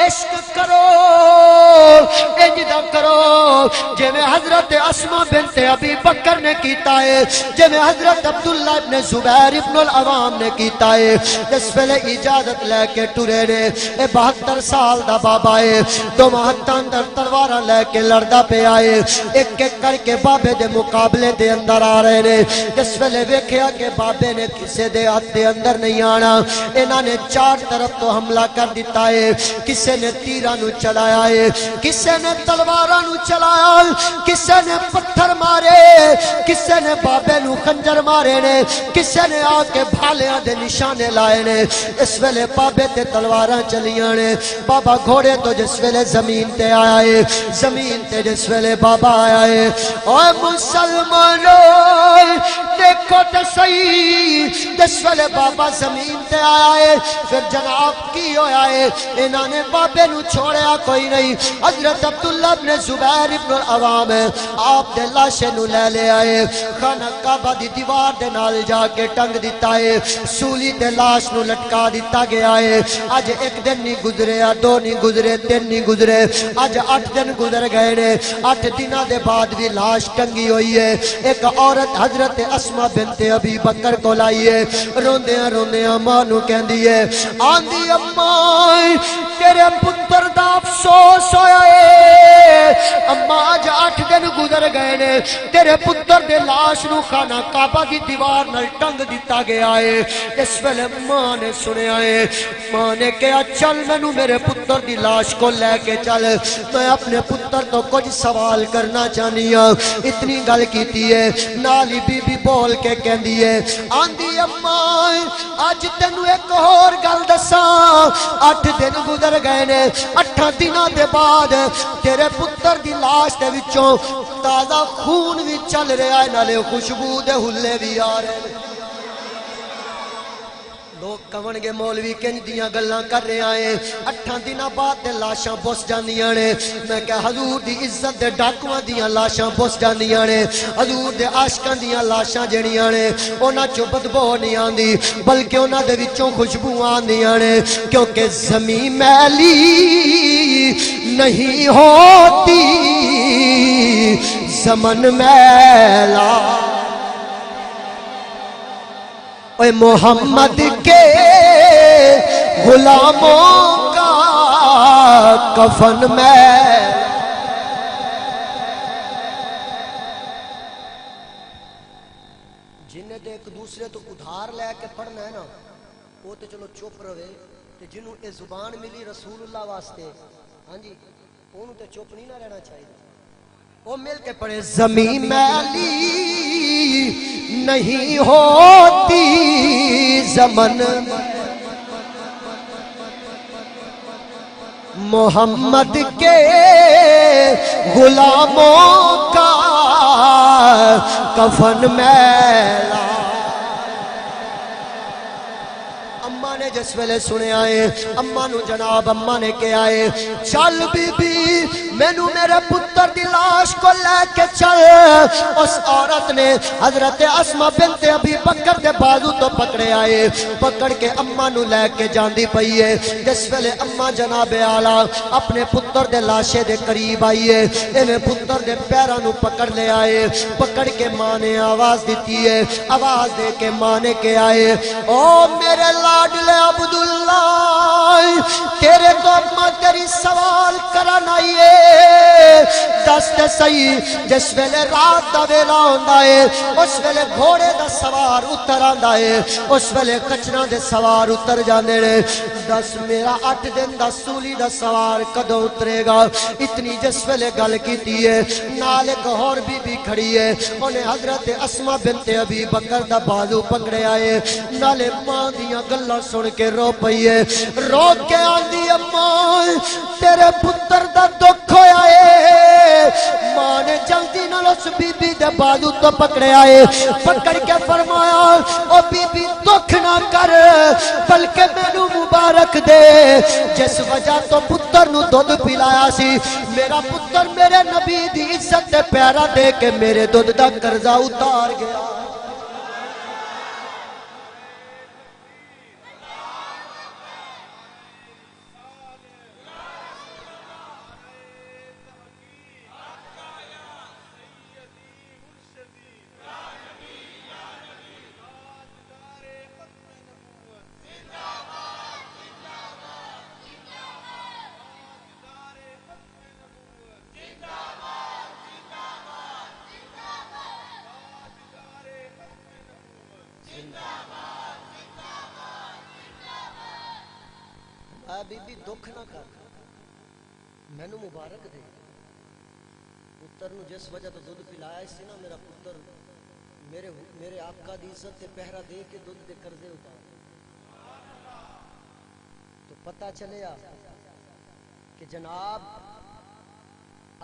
عشق کرو اجدا کرو جے میں حضرت اسماء بنت ابی بکر نے کیتا ہے جے میں حضرت عبداللہ ابن زبیر ابن العوام نے کیتا ہے جس ویلے اجازت لے کے ٹرے نے اے 72 سال دا بابا ہے دو ہتھاں اندر تلواراں لے کے لڑدا پہ آئے ایک ایک کر کے بابے دے مقابلے دے اندر آ رہے نے جس ویلے ویکھیا کہ بابے نے کسے دے ہاتھ دے اندر نہیں آنا انہاں نے چار طرف تو حملہ کر دیتا ہے کسے نے تیراں نو چلایا ہے کسے نے تلواراں نو چلایا کسے نے پتھر مارے کسے نے بابے نو خنجر مارے نے کسے نے آ کے بھالیاں دے نشانے لائے نے اس ویلے بابے تے تلواراں چلیاں نے بابا گھوڑے تو جس ویلے زمین تے آیا ہے زمین تے جس ویلے بابا آیا ہے اوے مسلمانوں دیکھو تے صحیح جس ویلے بابا زمین تے آیا ہے پھر جناب کی ہویا ہے انہاں نے بابے نو چھوڑیا کوئی نہیں حضرت عبداللہ ابن زبیر ابن العوام آپ دے لاشے نو لے لے آئے خانہ کعبہ دی دیوار دے نال جا کے ٹنگ دیتا ہے سولی تے لاش نو لٹکا دیتا گیا ہے آج ایک دن نہیں گزرے دو نہیں گزرے تین نہیں گزرے آج 8 دن گزر گئے نے 8 دنہ دے بعد بھی لاش ٹنگی ہوئی ہے ایک عورت حضرت اسماء بنت ابی بکر کو لائی ہے روندیاں ماں نو کہندی ہے آندی اماں تیرے پتر دا افسوس ہویا ہے اماں آج 8 دن گزر گئے نے تیرے پتر دے لاش نو خانہ کعبہ دی دیوار نال ٹنگ دیتا گیا ہے اس ویلے ماں نے سنیا ہے ماں نے کہا چل مینوں میرے پتر دی لاش کو لے کے چل میں اپنے پتر تو کچھ سوال کرنا چاہنی ہوں اتنی گل کیتی ہے نالی بی بی بول کے کہندی ہے آندی اماں اج تینوں ایک اور گل دساں 8 دن گزر گئے نے 8 دنوں دے بعد تیرے پتر دی لاش دے وچوں تازہ خون بھی چل رہا ہے نالے خوشبو دے ہلے بھی آ رہے ہیں لوگ کون گے مولوی کنج دیاں گلاں کر رہے ہیں 8 دنوں بعد دے لاشاں بس جاندیاں نے میں کہ حضور دی عزت دے ڈاکواں دیاں لاشاں بس جاندیاں نے حضور دے عاشقاں دیاں لاشاں جڑیاں نے انہاں چوں بدبو نہیں آندی بلکہ انہاں دے وچوں خوشبو آندیاں نے کیونکہ زمین میلی نہیں ہوتی زمن میلا اے محمد کے غلاموں کا کفن میں جنہیں دے ایک دوسرے تو ادھار لے کے پڑھنا ہے نا وہ تو چلو چپ رہے تے جنہوں اے زبان ملی رسول اللہ واسطے ہاں جی انہوں تے چپ نہیں نہ رہنا چاہیے وہ مل کے پڑھے زمین میلی نہیں ہوتی زمن محمد کے غلاموں کا کفن میلا اماں نے جس ویلے سنے آئے اماں نو جناب اماں نے کہ آئے چل بی بی مینو میرے پتر دی لاش کو لے کے چل اس عورت نے حضرت اسماء بنت ابی بکر دے بازو تو پکڑے آئے پکڑ کے اماں نو لے کے جاندی پئی ہے جس ویلے اماں جناب اعلی اپنے پتر دے لاشے دے قریب آئی ہے ایویں پتر دے پیراں نو پکڑ لے آئے پکڑ کے ماں نے آواز دیتی ہے آواز دے کے ماں نے کہ آئے او میرے لاڈلے عبداللہ تیرے تو اماں تیری سوال کرن آئی ہے دست صحیح جس ویلے رات دا ویلا ہوندا ہے اس ویلے گھوڑے دا سوار اتر آندا ہے اس ویلے کچراں دے سوار اتر جاندے نے دس میرا 8 دن دا سولی دا سوار کدوں اترے گا اتنی جس ویلے گل کیتی ہے نال ایک اور بی بی کھڑی ہے انہیں حضرت اسماء بنت ابی بکر دا بازو پکڑے آئے نالے ماں دیاں گلاں سن کے رو پئی ہے رو کے آندی اماں تیرے پتر دا دکھ ہویا ہے ماں نے جلدی نال اس بی بی دے بازو تو پکڑے آئے, پکڑ کے فرمایا او بی بی دکھ نہ کر بلکہ مینوں مبارک دے جس وجہ تو پتر نو دودھ پلایا سی, میرا پتر میرے نبی دی عزت تے پیرا دے کے میرے دودھ دا قرضہ اتار گیا. بی بی دکھ نہ کر مینوں مبارک دے پتر نو جس وجہ تو دودھ پلایا سی نا, میرا پتر میرے آقا دی عزت تے پہرا دے کے دودھ دے قرضے اتار. تو پتہ چلیا کہ جناب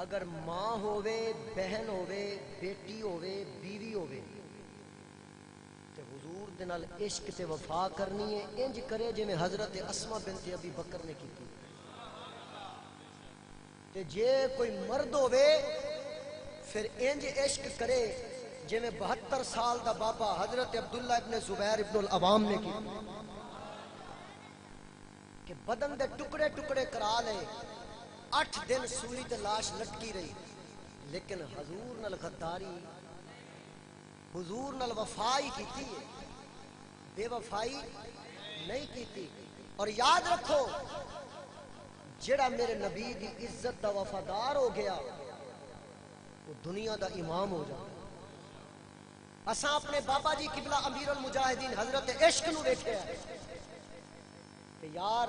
اگر ماں ہووے, بہن ہووے, بیٹی ہووے, بیوی ہووے تے حضور دے نال عشق تے وفا کرنی ہے, انج کرے جویں حضرت اسما بنت ابی بکر نے کیتی. تے جے کوئی مرد ہووے پھر انج عشق کرے جویں 72 سال دا بابا حضرت عبداللہ ابن زبیر ابن العوام نے کیتی, کہ بدن دے ٹکڑے ٹکڑے کرا لے, 8 دن سولی تے لاش لٹکی رہی, لیکن حضور نال غداری, حضور نال وفائی کیتی ہے, بے وفائی نہیں کیتی. اور یاد رکھو جڑا میرے نبی دی عزت دا وفادار ہو گیا وہ دنیا دا امام ہو جائے. اساں اپنے بابا جی قبلہ امیر المجاہدین حضرت عشق نو دیکھے ہیں کہ یار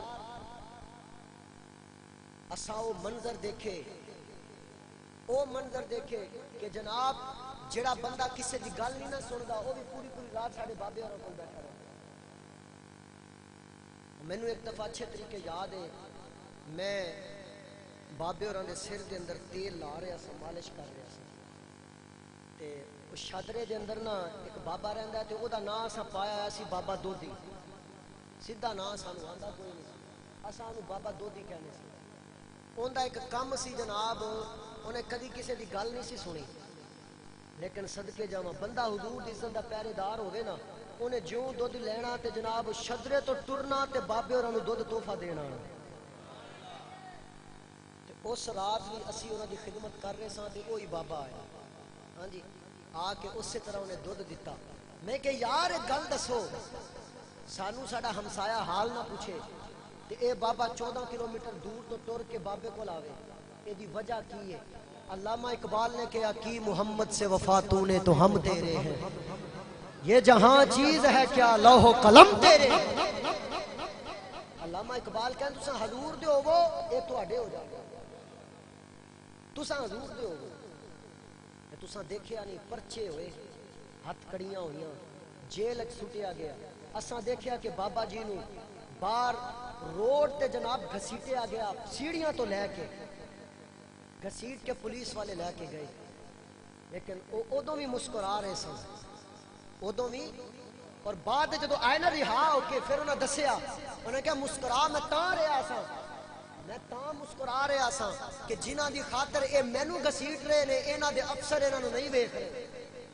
اساں وہ منظر دیکھے کہ جناب جڑا بندہ کسی دی گل نہیں نہ سندا وہ بھی پوری پوری رات ساڈے بابے ہوراں کول بیٹھا رہے. مینوں ایک دفعہ اچھے طریقے یاد ہے, میں بابے ہوراں دے سر دے اندر تیل لا رہا سا, مالش کر رہا سا, تے اس شادرے دے اندر نا ایک بابا رہندا ہے تے او دا نام اساں پایا ہوا سی بابا دودھی. سیدھا نام سانوں آندا کوئی نہیں, اساں اونوں بابا دودھی کہنے سی. اوندا ایک کم سی جناب, انہیں کدی کسی دی گل نہیں سی سنی, لیکن صدقے جاواں بندہ حضور دی عزت دا پہرے دار ہوے نا, انہیں جوں دودھ لینا تے جناب شدرے تو ٹرنا تے بابے ہوراں نوں دودھ تحفہ دینا. تے اس رات بھی اسی انہاں دی خدمت کر رہے ساں تے وہی بابا آیا, ہاں جی, آ کے اسی طرح انہیں دودھ دیتا. میں کہ یار ایک گل دسو, سانوں ساڈا ہمسایا حال نہ پوچھے تے اے بابا 14 کلومیٹر دور تو ٹر کے بابے کول آوے, اے دی وجہ کی ہے؟ علامہ اقبال نے کہا کی محمد سے وفا تو نے تو ہم تیرے ہیں, یہ جہاں چیز ہے کیا لوح و قلم تیرے. علامہ اقبال کہن تساں حضور دے ہوو اے تواڈے ہو جائے, تساں حضور دے ہوو. تساں دیکھیا نہیں پرچے ہوئے, ہاتھ کڑیاں ہوئیاں, جیل وچ سٹیا گیا. اساں دیکھیا کہ بابا جی نو باہر روڈ تے جناب گھسیٹیا گیا, سیڑھیاں تو لے کے گھسیٹ کے پولیس والے لے کے گئے, لیکن ادوں بھی مسکرا رہے سن, ادوں بھی. اور بعد جدو آئے نا رہا ہو کے پھر انہیں دسیا, انہیں کہا مسکرا میں تاں رہا سا, میں تاں مسکرا رہا سا کہ جنہاں دی خاطر اے مینوں گھسیٹ رہے نے انہاں دے افسر انہاں نوں نہیں ویکھ رہے,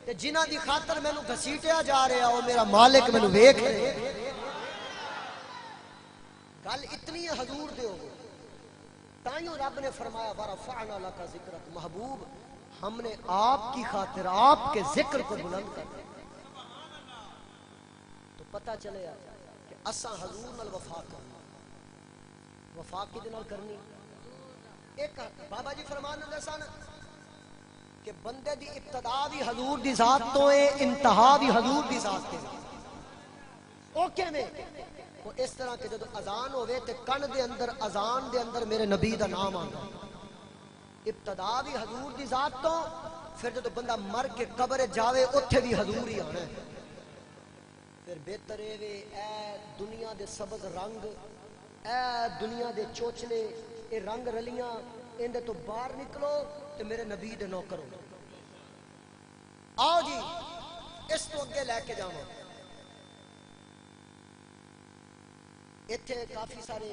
تے جنہاں دی خاطر مینوں گھسیٹیا جا رہا او میرا مالک مینوں ویکھ رہے. گل اتنی ہے حضور دے ہو, تائیوں رب نے فرمایا ورفعنا لک ذکرک, محبوب ہم نے آپ کی خاطر آپ کے ذکر کو بلند کر دیا. تو پتہ چلے کہ اساں حضور نال وفا کرنا, وفا کدے نال کرنی. ایک بابا جی فرمانے سن کہ بندے دی ابتدا بھی حضور دی ذات تو ہے, انتہا بھی حضور دی ذات تے. اوکے میں وہ اس طرح کہ جدو اذان ہوئے تے کن دے اندر اذان دے اندر میرے نبی دا نام آندا, ابتدا بھی حضور دی ذات تو, پھر جدو بندہ مر کے قبر جاوے اتھے بھی حضور ہی آنا ہے. پھر بہتر اے دنیا دے سبز رنگ, اے دنیا دے چوچلے, اے رنگ رلیاں, اندے تو باہر نکلو تے میرے نبی دے نوکر ہو. آؤ جی اس تو اگے لے کے جاؤں. اتنے کافی سارے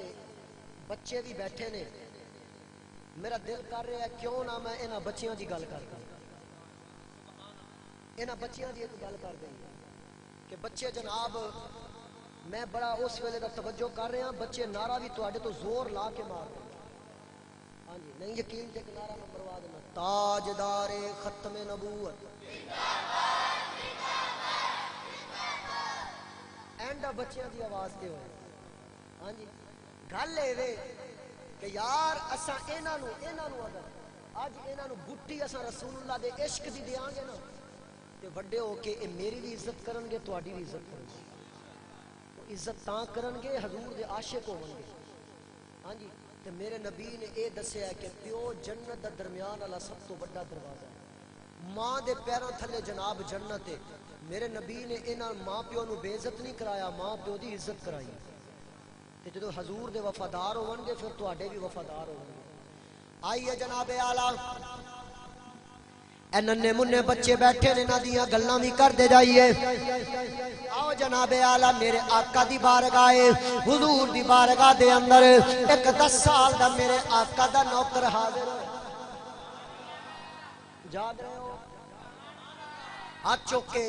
بچے بھی بیٹھے نے. میرا دل کر رہا ہے کیوں نہ میں انہاں بچیاں دی گل کر دوں. انہاں بچیاں دی ایک گل کر دیں کہ بچے جناب میں بڑا اس ویلے دا توجہ کر رہا. بچے نعرہ بھی تواڈے تو زور لا کے مار دیں. ہاں جی نہیں یقین تے ایک نعرہ میں مروا دینا. تاجدار ختم نبوت اینڈ بچیاں دی آواز تے ہوئے. ہاں جی گل اے کہ یار اساں انہاں نو اگر اج انہاں نو بوٹی اساں رسول اللہ دے عشق دی دیاں گے نا تے وڈے ہو کے اے میری بھی عزت کرن گے تواڈی بھی عزت کرن گے. عزت تاں کرن گے حضور دے عاشق ہون گے. ہاں جی تے میرے نبی نے اے دسیا ہے کہ پیو جنت دا درمیان والا سب تو بڑا دروازہ ہے. ماں دے پیراں تھلے جناب جنت ہے. میرے نبی نے انہاں ماں پیو نو بے عزت نہیں کرایا, ماں پیو دی عزت کرائی. تے جدو حضور دے وفادار ہون گے پھر تواڈے بھی وفادار ہون گے. آئیے جناب اعلیٰ اے ننے منے بچے بیٹھے نے انہاں دیاں گلاں بھی کر دے جائیے. آؤ جناب اعلیٰ میرے آقا دی بارگاہ حضور دی بارگاہ دے اندر ایک 10 سال دا میرے آقا دا نوکر حاضر ہے. جاگ رہے ہو ہاتھ چوک کے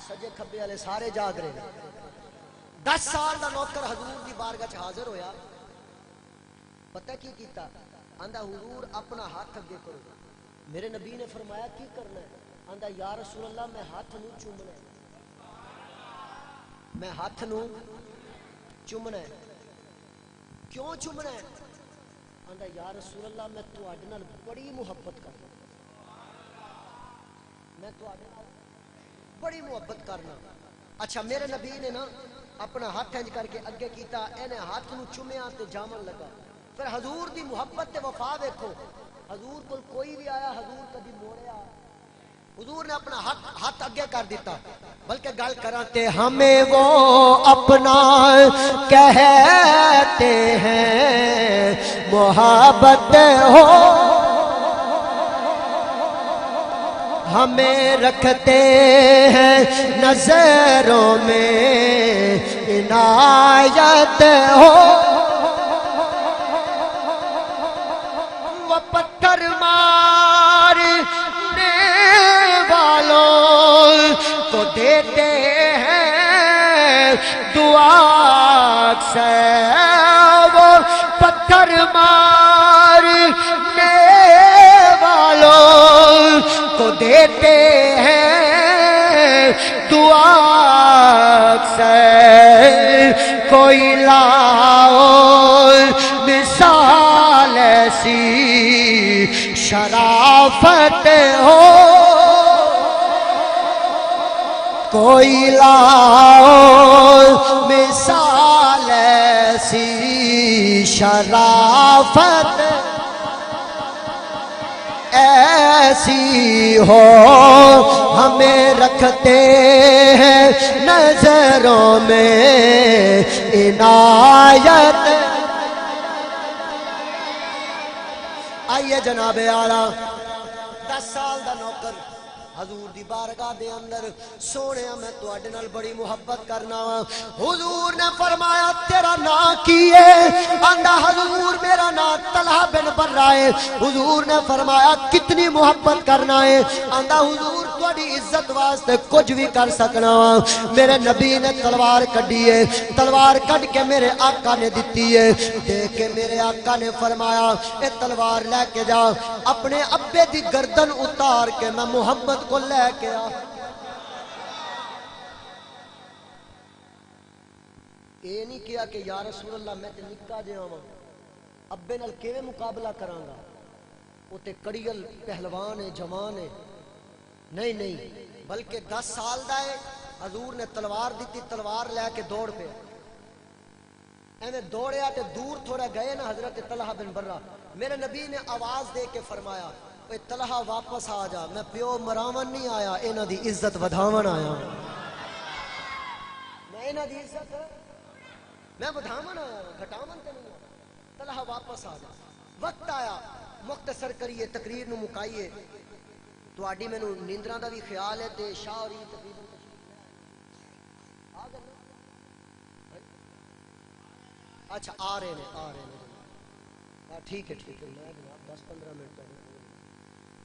سجے کھبے والے سارے جاگ رہے ہیں. 10 سال دا نوکر حضور دی بارگاہ چ حاضر ہویا. پتہ کی کیتا آندا حضور اپنا ہاتھ اگے کرو. میرے نبی نے فرمایا کی کرنا ہے؟ آندا یا رسول اللہ میں ہاتھ نو چومنا ہے. میں ہاتھ نو چومنا ہے. کیوں چومنا ہے؟ آندا یا رسول اللہ میں تواڈے نال بڑی محبت کرنا. میں تواڈے نال بڑی محبت کرنا. اچھا میرے نبی نے نا اپنا ہاتھ انج کر کے اگے کیتا. اینے ہاتھ نو چومیا تے جامن لگا. پھر حضور دی محبت تے وفا دیکھو. حضور کو کوئی بھی آیا حضور کبھی موڑیا. حضور نے اپنا ہاتھ اگے کر دیتا. بلکہ گل کراں تے ہمیں وہ اپنا کہتے ہیں محبت ہو ہمیں رکھتے ہیں نظروں میں عنایت ہو. وہ پتھر مارنے والوں کو دیتے ہیں دعا سے. وہ پتھر مارنے والوں کو دیتے ہیں دعا سے. کوئی لاؤ مثال ایسی شرافت ہو. کوئی لاؤ مثال ایسی شرافت ایسی ہو ہمیں رکھتے ہیں نظروں میں عنایت. آئیے جناب اعلیٰ 10 سال دا نوکر حضور دی بارگاہ دے اندر سونے میں تواڈے نال بڑی محبت کرنا. حضور نے فرمایا تیرا نام کی ہے؟ آندا حضور میرا نام طلحہ بن برہ ہے. حضور نے فرمایا کتنی محبت کرنا ہے؟ آندا حضور تواڈی عزت واسطے کچھ بھی کر سکنا. میرے نبی نے تلوار کڈی ہے. تلوار کڈ کے میرے آقا نے دتی ہے. دیکھ کے میرے آقا نے فرمایا اے تلوار لے کے جا اپنے ابے دی گردن اتار کے میں محمد کو لے کے آ. اے نہیں کیا کہ یا رسول اللہ میں تے نکا جہاں ہاں ابے نال کیویں مقابلہ کراں گا, وہ تے کڑیل پہلوان ہے جوان ہے. نہیں نہیں بلکہ 10 سال دا ہے. حضور نے تلوار دیتی, تلوار لے کے دوڑ پہ ایویں دوڑیا تے دور تھوڑا گئے نا حضرت طلحہ بن برہ. میرے نبی نے آواز دے کے فرمایا اے طلحہ واپس آ جا, میں پیو مراون نہیں آیا, انہاں دی عزت ودھاون آیا. میں انہاں دی عزت میں ودھاون آیا, گھٹاون تے نہیں. طلحہ واپس آ جا. وقت آیا مختصر کریے تقریر نو مکائیے. تواڈی مینوں نیندراں دا بھی خیال ہے تے شاہ ہوری تقریباً آ گئے نا؟ اچھا آ رہے نے ٹھیک ہے میں جناب 10-15 منٹ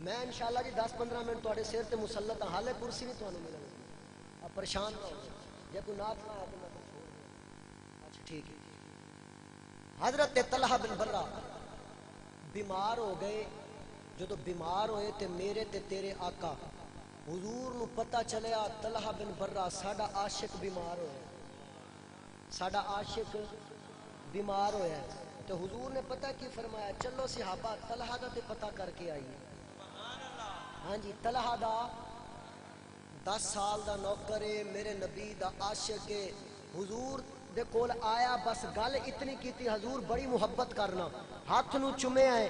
میں انشاءاللہ جی 10-15 منٹ تواڈے سر تے مسلط ہاں، حالے کرسی نہیں تانوں ملے گی، آپ پریشان نہ ہو جے کوئی نات نہ آئے تو میں چھوڑ دوں۔ اچھا ٹھیک ہے۔ حضرت طلحہ بن برہ بیمار ہو گئے، جدو بیمار ہوئے تے میرے تے تیرے آقا حضور نو پتہ چلیا طلحہ بن برہ ساڈا عاشق بیمار ہویا، ساڈا عاشق بیمار ہویا ہے، تو حضور نے پتہ کی فرمایا چلو صحابہ طلحہ دا تے پتہ کر کے آئیے۔ ہاں جی، طلحہ دا 10 سال دا نوکر ہے، میرے نبی دا عاشق ہے، حضور دے کول آیا، بس گل اتنی کیتی حضور بڑی محبت کرنا، ہاتھ نو چومے آئے،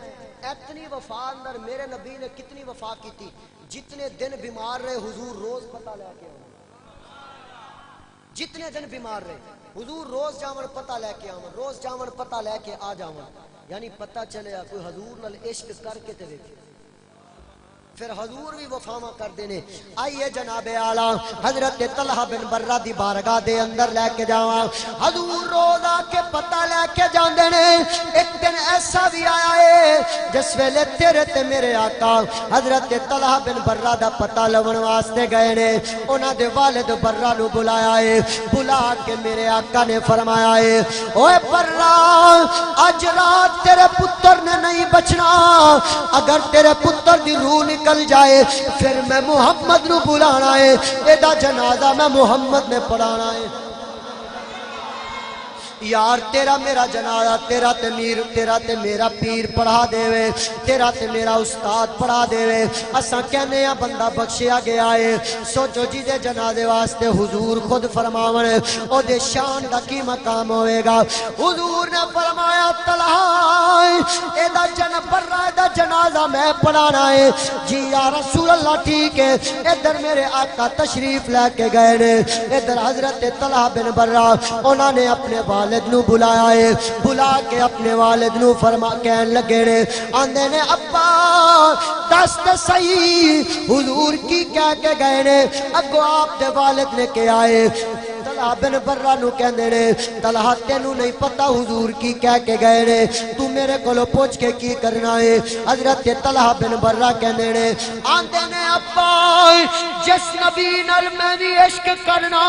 اتنی وفا اندر میرے نبی نے کتنی وفا کیتی، جتنے دن بیمار رہے حضور روز پتہ لے کے آؤں، جتنے دن بیمار رہے حضور روز جاون پتہ لے کے آؤں، روز جاون پتہ لے کے آ جاؤں، یعنی پتہ چلیا کوئی حضور نال عشق کر کے تے ویکھے، پھر حضور بھی وفاواں کر دینے۔ آئیے جناب اعلیٰ حضرت طلحہ بن برہ دی بارگاہ دے اندر لے کے جاواں، حضور روز آ کے پتہ لے کے جاندے نے۔ ایک دن ایسا بھی آیا ہے جس ویلے تیرے تے میرے آقا حضرت طلحہ بن برہ دا پتہ لون واسطے گئے نے، انہاں دے والد برہ نو بلایا ہے، بلا کے میرے آقا نے فرمایا ہے اوے برہ اج رات تیرے پتر نے نہیں بچنا، اگر تیرے پتر دی روح نکل جائے پھر میں محمد نو بلانا ہے، ایدہ جنازہ میں محمد نے پڑھانا ہے۔ یار تیرا میرا جنازہ تیرا تے میرا پیر پڑھا دے وے، تیرا تے میرا استاد پڑھا دے وے، اساں کہنے ہیں بندہ بخشیا گیا ہے۔ سوچو جی دے جنازے واسطے حضور خود فرماون او دے شان دا کی مقام ہوئے گا۔ حضور نے فرمایا طلحہ دا جنازہ میں پڑھانا ہے۔ جی یا رسول اللہ ٹھیک ہے، ادھر میرے آقا تشریف لے کے گئے نے، ادھر حضرت طلحہ بن برہ انہوں نے اپنے والد نو بلایا ہے، بلا کے اپنے والد نو فرما کہن لگے نے، آندے نے ابا دست صحیح حضور کی کہہ کے گئے نے، اگو آپ دے والد نے کہا ہے۔ طلحہ بن برہ نو کہندے نے طلحہ تینوں نہیں پتہ حضور کی کہہ کے گئے نے، تو میرے کولو پوچھ کے کی کرنا ہے؟ حضرت طلحہ بن برہ کہندے نے آندے نے ابا جس نبی نال میں بھی عشق کرنا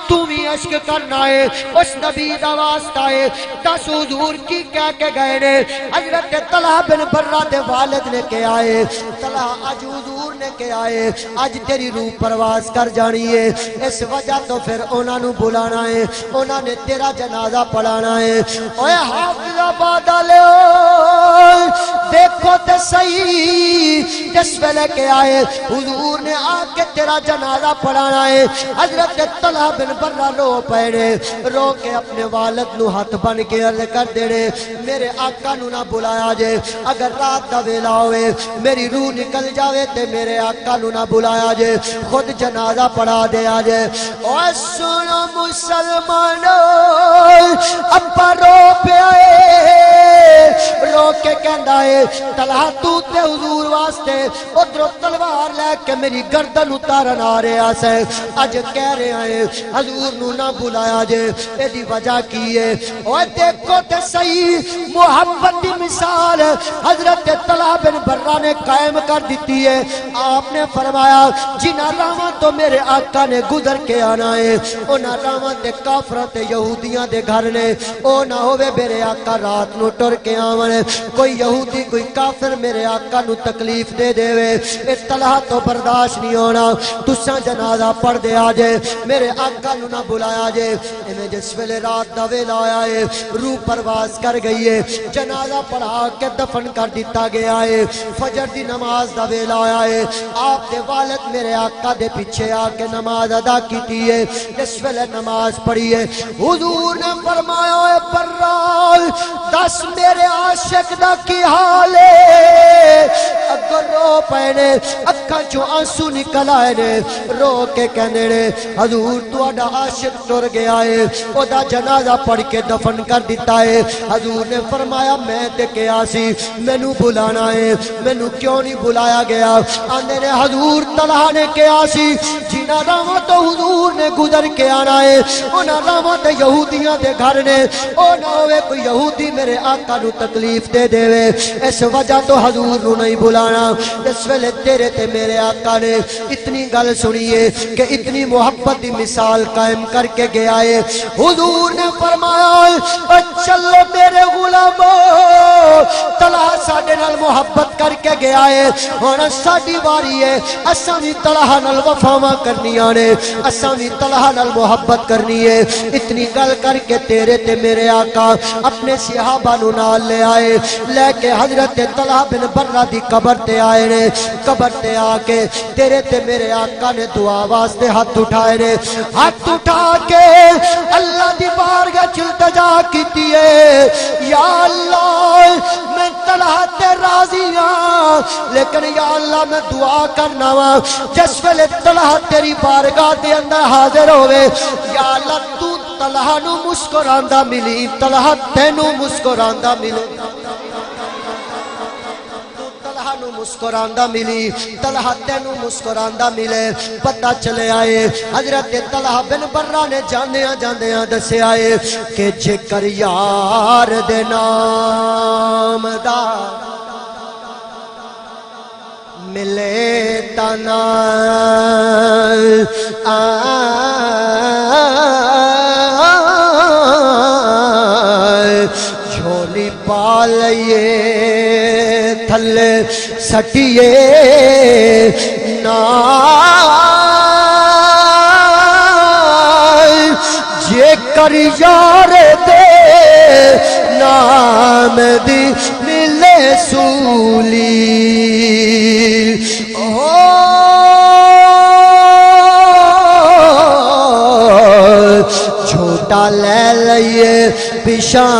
تو بھی عشق کرنا ہے، اس نبی دا واسطہ ہے، دس حضور کی کہہ کے گئے نے۔ حضرت طلحہ بن برہ دے والد نے کہا ہے طلحہ اج حضور نے کہا ہے اج تیری روح پرواز کر جانی ہے، اس وجہ تو پھر انہاں نو بلانا ہے، انہاں نے تیرا جنازہ پڑھانا ہے۔ اوے حافظ آباد والے دیکھو تے صحیح، جس ویلے کے آئے حضور نے آ کے تیرا جنازہ پڑھانا ہے، حضرت طلحہ بن برہ رو پڑے، رو کے اپنے والد نو ہاتھ بن کے عرض کر دینے میرے آقا نو نہ بلایا جے، اگر رات دا ویلا ہوئے میری روح نکل جاوے تے میرے آقا نو نہ بلایا جے، خود جنازہ پڑھا دیا جے۔ اوہ سنو مسلمانوں ابا رو پہ آئے، رو کے کہندا ہے طلحہ تو تے حضور واسطے ادھر تلوار لے کے میری گردن اتارن آ رہے آسے، اج کہہ رہے ہیں حضور نو نہ بلایا جے، ایدی وجہ کی ہے؟ اوہ دیکھو تے صحیح محبت دی مثال حضرت طلحہ بن برہ نے قائم کر دیتی ہے۔ آپ نے فرمایا جنہاں راواں تو میرے آقا نے گزر کے آنا ہے، انہاں راواں تے کافراں تے یہودیاں دے گھر نے، او نہ ہوئے میرے آقا رات نو ٹر کے آون، کوئی یہودی کوئی کافر میرے آقا نو تکلیف دے دے وے، اے طلحہ تو برداشت نہیں ہونا، تساں جنازہ پڑھ دے آجے، میرے آقا نو نہ بلایا جے۔ انہیں جس ویلے رات دا ویلا آیا ہے، روح پرواز کر گئی ہے، جنازہ پڑھا کے دفن کر دیتا گیا ہے، فجر دی نماز دا ویلا آیا ہے، آپ دے والد میرے آقا دے پیچھے آ کے نماز ادا کیتی ہے، جس ویلے نماز پڑھی ہے حضور نے فرمایا اے برہ دس میرے عاشق دا کی حال ہے، کو رو پے نے اکھاں چوں آنسو نکل آئے نے رو کے کہندے نے حضور تہاڈا عاشق ٹر گیا ہے او دا جنازہ پڑھ کے دفن کر دیتا ہے حضور نے فرمایا میں تے کیا سی مینوں بلانا ہے مینوں کیوں نہیں بلایا گیا آندے نے حضور طلحہ نے کیا سی جنہاں راواں تو حضور نے گزر کے آنا ہے انہاں راواں تے یہودیاں دے گھر نے او نہ ہوئے کوئی یہودی میرے آقا نو تکلیف دے دے اس وجہ تو حضور نو نہیں بلانا اس ویلے تیرے تے میرے آقا نے اتنی گل سنیے کہ اتنی محبت دی مثال قائم کر کے گیا ہے حضور نے فرمایا چلو میرے غلامو طلحہ ساڈے نال محبت کر کے گیا ہے ہن ساڈی واری ہے اساں وی طلحہ نال وفاواں کرنیاں نے اساں وی طلحہ نال محبت کرنی ہے اتنی گل کر کے تیرے تے میرے آقا اپنے صحابہ نو نال لے آئے لے کے حضرت طلحہ بن برہ دی قبر تے آئے نے قبر تے آ کے تیرے تے میرے آقا نے دعا واسطے ہاتھ اٹھائے نے ہاتھ اٹھا کے اللہ دی بارگاہ وچ التجا کیتی ہے یا اللہ میں طلحہ تے راضی ہاں لیکن یا اللہ میں دعا کرنا وا جس ویلے طلحہ تیری بارگاہ دے اندر حاضر ہوئے یا اللہ تو طلحہ نو مسکراندا ملی طلحہ تینوں مسکراندا ملے طلحہ نو مسکراندا ملی طلحہ تینوں مسکراندا ملے پتہ چلے آئے حضرت طلحہ بن برہ نے جاندیاں دسے آئے کہ جکر یار دے نام دا ملے تنا جھولی پا لئیے تھلے سٹیے نا جے کر یار دے نام دی ملے سولی چھوٹا لے لئیے پیشاں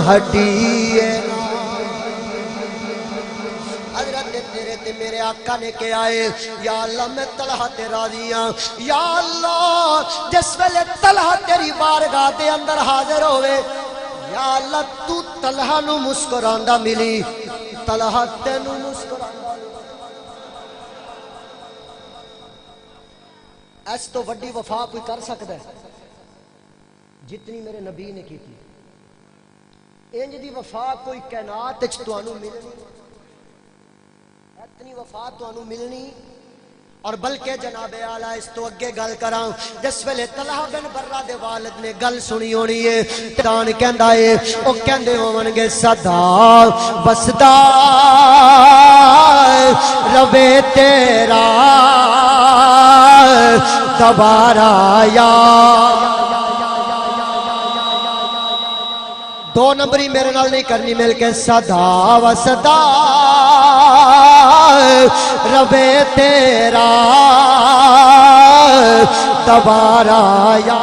ہٹیے حضرت تیرے تے میرے آقا نے کیا ہے یا اللہ میں طلحہ تے راضی ہاں یا اللہ جس ویلے طلحہ تیری بارگاہ دے اندر حاضر ہوئے یا اللہ تو طلحہ نو مسکراندا ملی طلحہ تینوں مسکراندا ملی اس تو وڈی وفا کوئی کر سکتا ہے جتنی میرے نبی نے کی تھی انج دی وفا کوئی کائنات وچ تانوں ملنی اتنی وفا تانوں ملنی اور بلکہ جناب اعلیٰ اس تو اگے گل کراں جس ویلے طلحہ بن برہ دے والد نے گل سنی ہونی ہے تان کہندا ہے او کہندے ہون گے صدا وسدا روے تیرا دوبارہ یا دو نمبری میرے نال نہیں کرنی مل کے صدا و صدا روے تیرا دوبارہ یا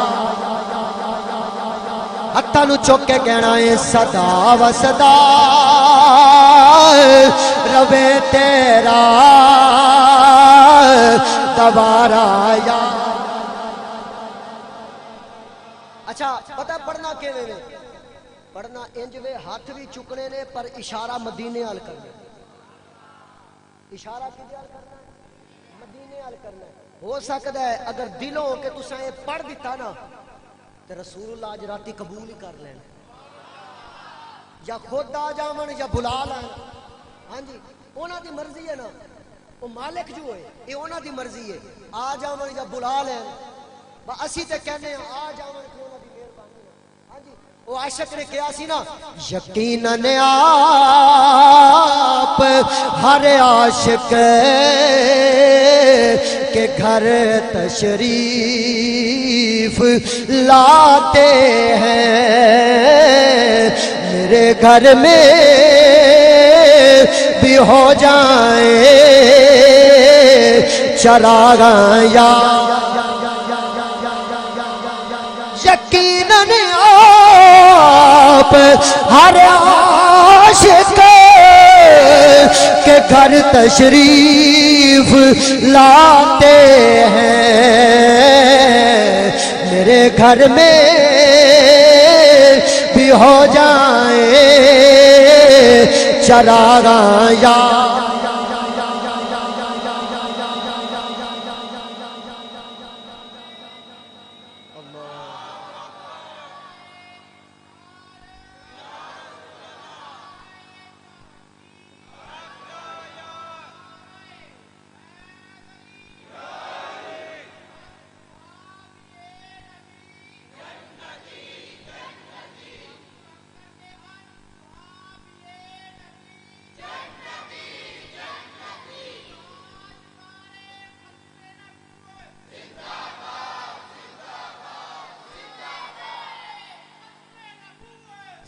ہتھاں نو چوک کے کہنا ہے صدا و صدا روے تیرا دوبارہ یا اچھا پتہ پڑھنا کیویں میں پڑھنا انج وے ہاتھ بھی چکنے نے پر اشارہ مدینے حال کرنا اشارہ کدھر حال کرنا ہے مدینے حال کرنا ہے ہو سکتا ہے اگر دلوں ہو کے تساں یہ پڑھ دیتا نا تو رسول اللہ آج راتی قبول ہی کر لینا یا خود آ جاون یا بلا لین ہاں جی انہاں دی مرضی ہے نا وہ مالک جو ہے یہ انہاں دی مرضی ہے آ جاون یا بلا لین اسی تے کہنے آ جاون کہ انہاں دی مہربانی ہے ہاں جی وہ عاشق نے کیا سی نا یقیناً آپ ہر عاشق کے گھر تشریف لاتے ہیں میرے گھر میں بھی ہو جائیں چراغاں یا یقیناً آپ ہر عاشق کے گھر تشریف لاتے ہیں، میرے گھر میں بھی ہو جائیں چراغاں یا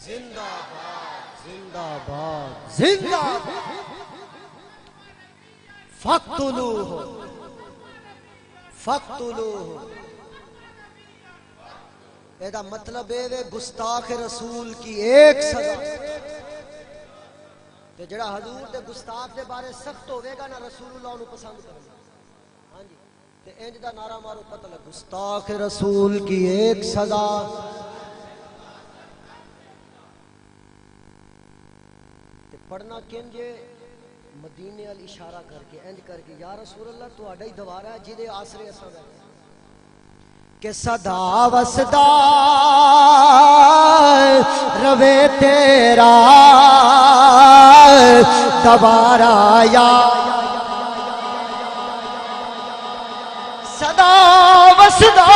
زندہ باد زندہ باد زندہ فقتلوہ فقتلوہ. ایدہ مطلب ہے گستاخ رسول کی ایک سزا. تے جڑا حضور دے گستاخ دے بارے سخت ہوئے گا نا رسول اللہ انہوں پسند کرے گا. ہاں جی تے انج دا نعرہ مارو قتل گستاخ رسول کی ایک سزا. پڑھنا کنجے مدینے والی اشارہ کر کے انج کر کے یا رسول اللہ تو آڈا ہی دوارا ہے جیدے آسرے اساں بیٹھے کہ صدا وصدا روے تیرا دوارا یا صدا وصدا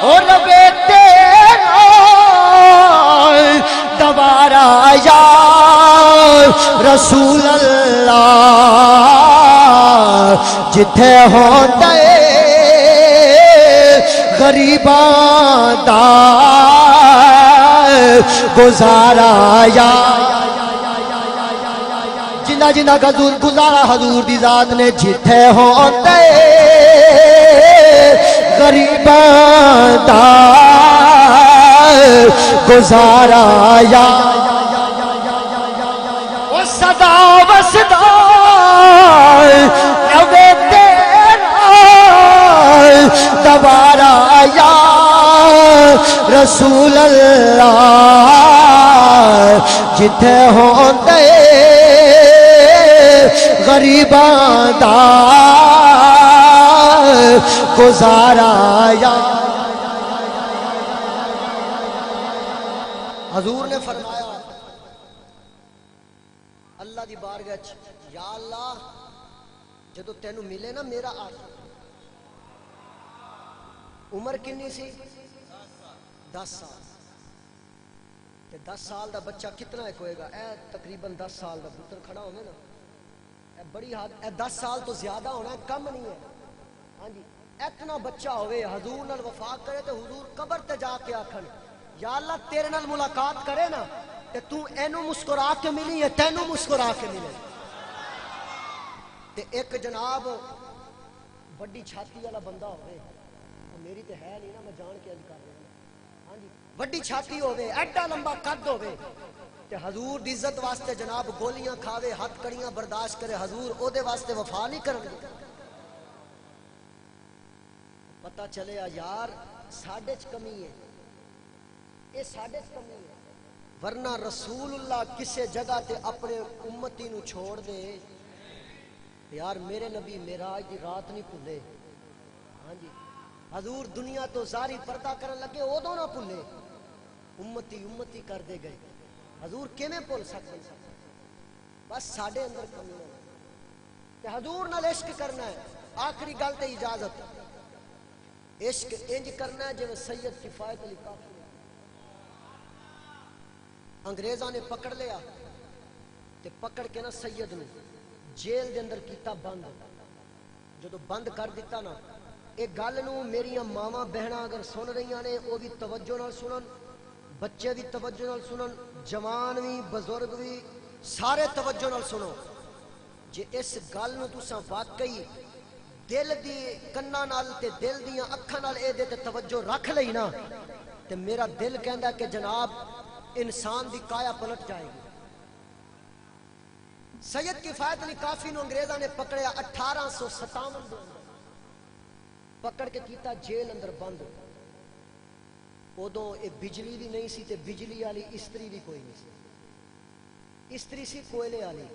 او روے تیرا دوارا یا رسول اللہ جتھے ہوندے غریباں دا گزارا یا جنہ جنہ گزارا حضور دی ذات نے جتھے ہوندے غریباں دا گزارا یا وہ صدا وصدا روے تیرا دوارا یا رسول اللہ جتھے ہوندے غریباں دا گزارا یا. حضور نے فرمایا اللہ دی بارگاہ وچ یا اللہ جدو تینوں ملے نا میرا آقا عمر کنی سی 10 سال تے 10 سال دا بچہ کتنا ایک ہوئے گا اے تقریباً 10 سال دا پتر کھڑا ہوئے نا اے بڑی حد اے 10 سال تو زیادہ ہونا ہے کم نہیں ہے. ہاں جی اتنا بچہ ہوئے حضور نال وفاق کرے تے حضور قبر تے جا کے آکھن یا اللہ تیرے نال ملاقات کرے نا تے تو اینو مسکرا کے ملی ہے تینو مسکرا کے ملے. تے ایک جناب بڑی چھاتی والا بندہ ہوئے میری تے ہے نہیں نا میں جان کے علی کر رہا ہوں. ہاں جی بڑی چھاتی ہوئے ایڈا لمبا قد ہوئے تے حضور دی عزت واسطے جناب گولیاں کھاوے ہاتھ کڑیاں برداشت کرے حضور او دے واسطے وفا نہیں کرن گے. پتہ چلے یار ساڈے چ کمی ہے یہ ساڈے چ کمی ہے ورنہ رسول اللہ کسے جگہ تے اپنے امتی نو چھوڑ دے یار میرے نبی معراج دی رات نہیں بھولے. ہاں جی حضور دنیا تو ظاہری پردہ کرن لگے ادوں نہ بھولے امتی امتی کر دے گئے حضور کیویں بھول سکتے بس ساڈے اندر کمی ہے تے حضور نال عشق کرنا ہے. آخری گل تے اجازت عشق انج کرنا ہے جویں سید کفایت علی کافی انگریزاں نے پکڑ لیا تے پکڑ کے نا سید نو جیل دے اندر کیتا بند. جدو بند کر دیتا نا ایک گل نو میریاں ماواں بہناں اگر سن رہیاں نے وہ بھی توجہ نال سنن بچے بھی توجہ نال سنن جوان بھی بزرگ بھی سارے توجہ نال سنو. جے اس گل نو تساں واقعی دل دی کناں نال تے دل دیاں اکھاں نال اے دے تے توجہ رکھ لئی نا تے میرا دل کہندا کہ جناب انسان دی کایا پلٹ جائے گی. سید کفایت علی کافی نو انگریزاں نے پکڑیا 1857 دے اندر پکڑ کے کیتا جیل اندر بند ادو یہ بجلی بھی نہیں سی تے بجلی والی استری بھی کوئی نہیں سی استری سی کوئلے والی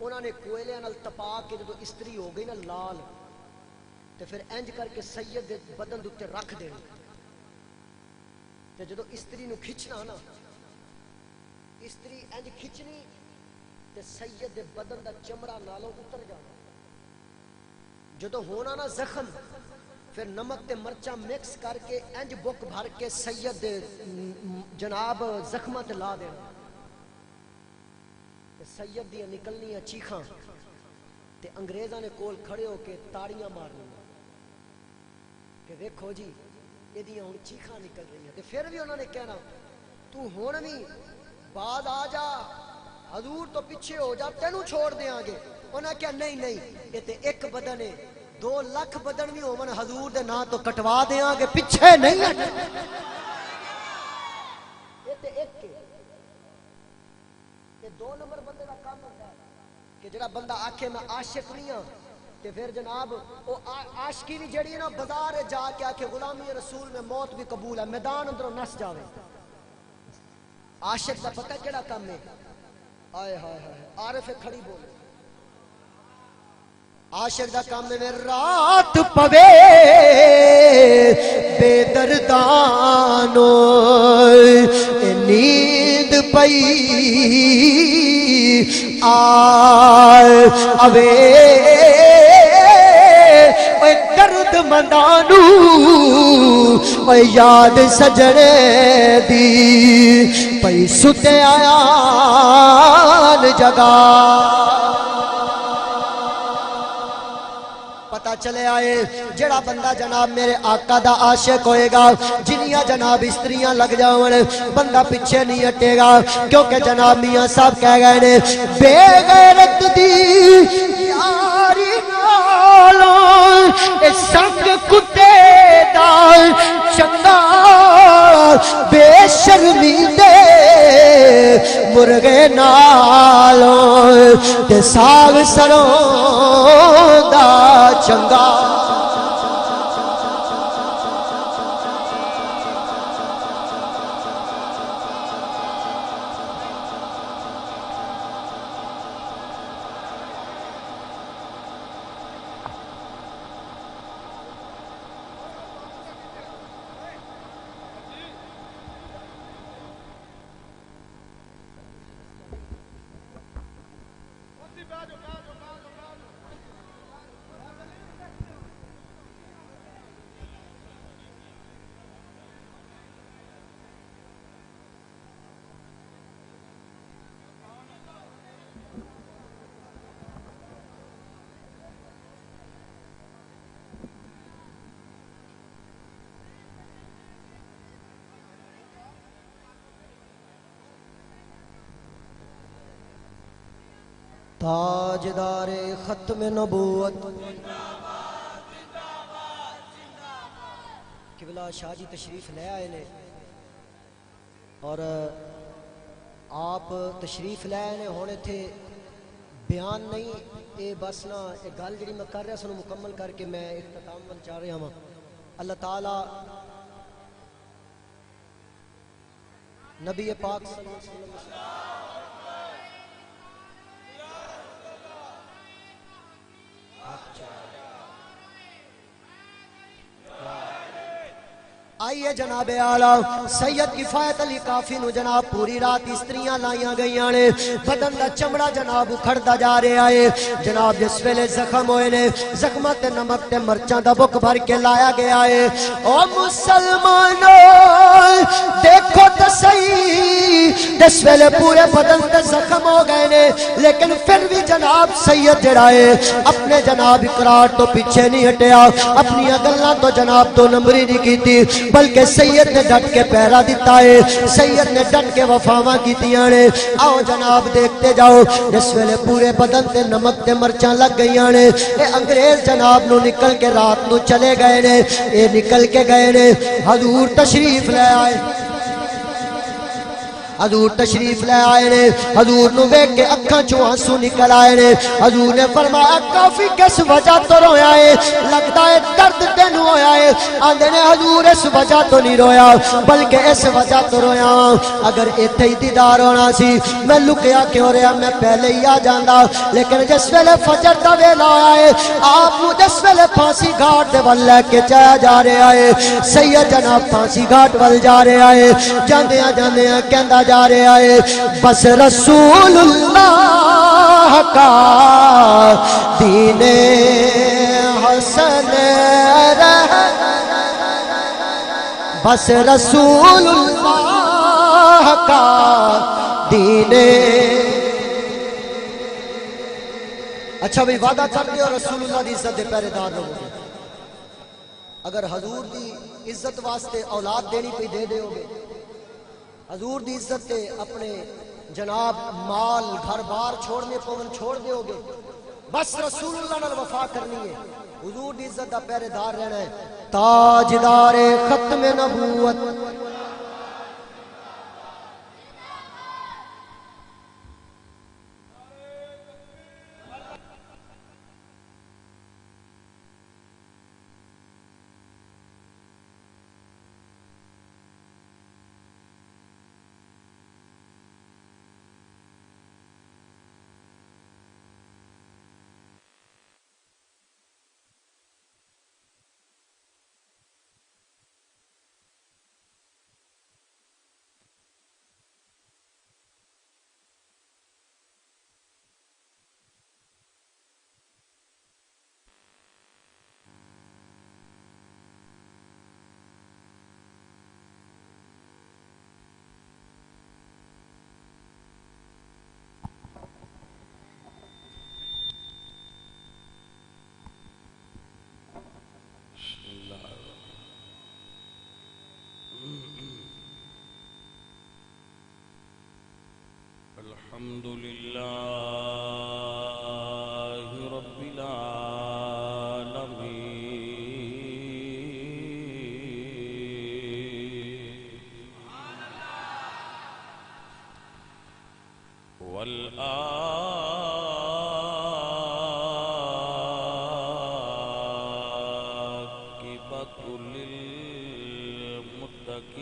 انہوں نے کوئلے نال تپا کے جدو استری ہو گئی نا لال تے پھر انج کر کے سید دے بدن دے اوتے رکھ دینا تے جدو استری نو کھچنا نا استری انج کھچنی تے سید دے بدن دا چمڑا نالوں اتر جانا جدو ہونا نا زخم پھر نمک تے مرچا مکس کر کے انج بک بھر کے سید دے جناب زخمہ تے لا دینا تے سید دیا نکلنی چیخاں تے انگریزاں نے کول کھڑے ہو کے تاڑیاں مارنی کہ دیکھو جی یہ دیا ہوں چیخاں نکل رہی ہیں تے پھر بھی انہوں نے کہنا تو ہون بھی بعد آ جا حضور تو پیچھے ہو جا تینوں چھوڑ دیں آگے انہوں نے کہا نہیں یہ تے ایک بدن ہے 2 لاکھ بدن بھی ہومن حضور دے نا تو کٹوا دیں آگے پیچھے نہیں ہٹ یہ تے ایک کے یہ 2 نمبر بندے دا کام ہوتا ہے کہ جڑا بندہ آکھے میں عاشق نہیں ہوں تے پھر جناب وہ عاشقی بھی جڑی ہے نا بازار جا کے آکھے غلامی رسول میں موت بھی قبول ہے میدان اندروں نس جاوے عاشق دا پتہ کیڑا کام ہے آئے ہائے ہائے عارف کھڑی بولے عاشق دا کام میں رات پوے بے دردانو نیند پئی آوے درد مندانو یاد سجنے دی پئی ستے آیان جگہ پتہ چلے آئے جڑا بندہ جناب میرے آقا دا عاشق ہوئے گا جنیاں جناب استریاں لگ جاؤں بندہ پیچھے نہیں ہٹے گا کیونکہ جناب میاں صاحب کہہ گئے نے بے غیرت دی یاری نالوں سنگ کتے دا چنگا بے شرمی دے مرغے نالوں تے ساگ سروں دا چنگا تاجدار ختم نبوت قبلہ شاہ جی تشریف لے آئے نے اور آپ تشریف لے آئے نے ہونے تھے بیان نہیں اے بس نا اے گل جڑی میں کر رہا سنو مکمل کر کے میں اختتام بن چاہ رہا ہوں اللہ تعالی نبی پاک صلی اللہ علیہ وسلم آئیے جناب اعلیٰ سید کفایت علی کافی نو جناب پوری رات استریاں لائیاں گئیاں نے بدن دا چمڑا جناب اکھڑدا جا رہے آئے جناب جس ویلے زخم ہوئے نے زخمہ تے نمک تے مرچان دا بک بھر کے لایا گیا ہے او مسلمانوں دیکھو تو صحیح جس ویلے پورے بدن تے زخم ہو گئے نے لیکن پھر بھی جناب سید جڑائے اپنے جناب اقرار تو پیچھے نہیں ہٹیا اپنی اگلہ تو جناب 2 نمبری نہیں کی تھی بلکہ سید نے ڈٹ کے پہرا دیتا ہے سید نے ڈٹ کے وفاواں کیتیاں نے آؤ جناب دیکھتے جاؤ جس ویلے پورے بدن تے نمک تے مرچاں لگ گئیاں نے اے انگریز جناب نو نکل کے رات نو چلے گئے نے اے نکل کے گئے نے حضور تشریف لے آئے حضور تشریف لے آئے نے حضور نو ویکھ کے اکھاں چوں آنسو نکل آئے نے حضور نے فرمایا کافی کس وجہ تو رویا ہے لگتا ہے درد تینوں ہویا ہے آندے نے حضور اس وجہ تو نہیں رویا بلکہ اس وجہ تو رویا اگر ایتھے ہی دیدار ہونا سی میں لکیا کیوں رہا میں پہلے ہی آ جاندا لیکن جس ویلے فجر دا ویلا آیا ہے آپ نو جس ویلے پھانسی گھاٹ دے ول لے کے چایا جا رہا ہے سید جناب پھانسی گھاٹ ول جا رہا ہے جاندیاں کہندا جا رہا ہے بس رسول اللہ کا دین حسن رہ بس رسول اللہ کا دین اچھا بھئی وعدہ کر دے اور رسول اللہ دی عزت دے پہرے دار رہو اگر حضور دی عزت واسطے اولاد دینی پہ دے دے ہوگے حضور دی عزت تے اپنے جناب مال گھر بار چھوڑنے پون چھوڑ دے ہوگے بس رسول اللہ نال وفا کرنی ہے حضور دی عزت دا پہرے دار رہنا ہے تاجدار ختم نبوت الحمد للہ رب العالمین والعاقبۃ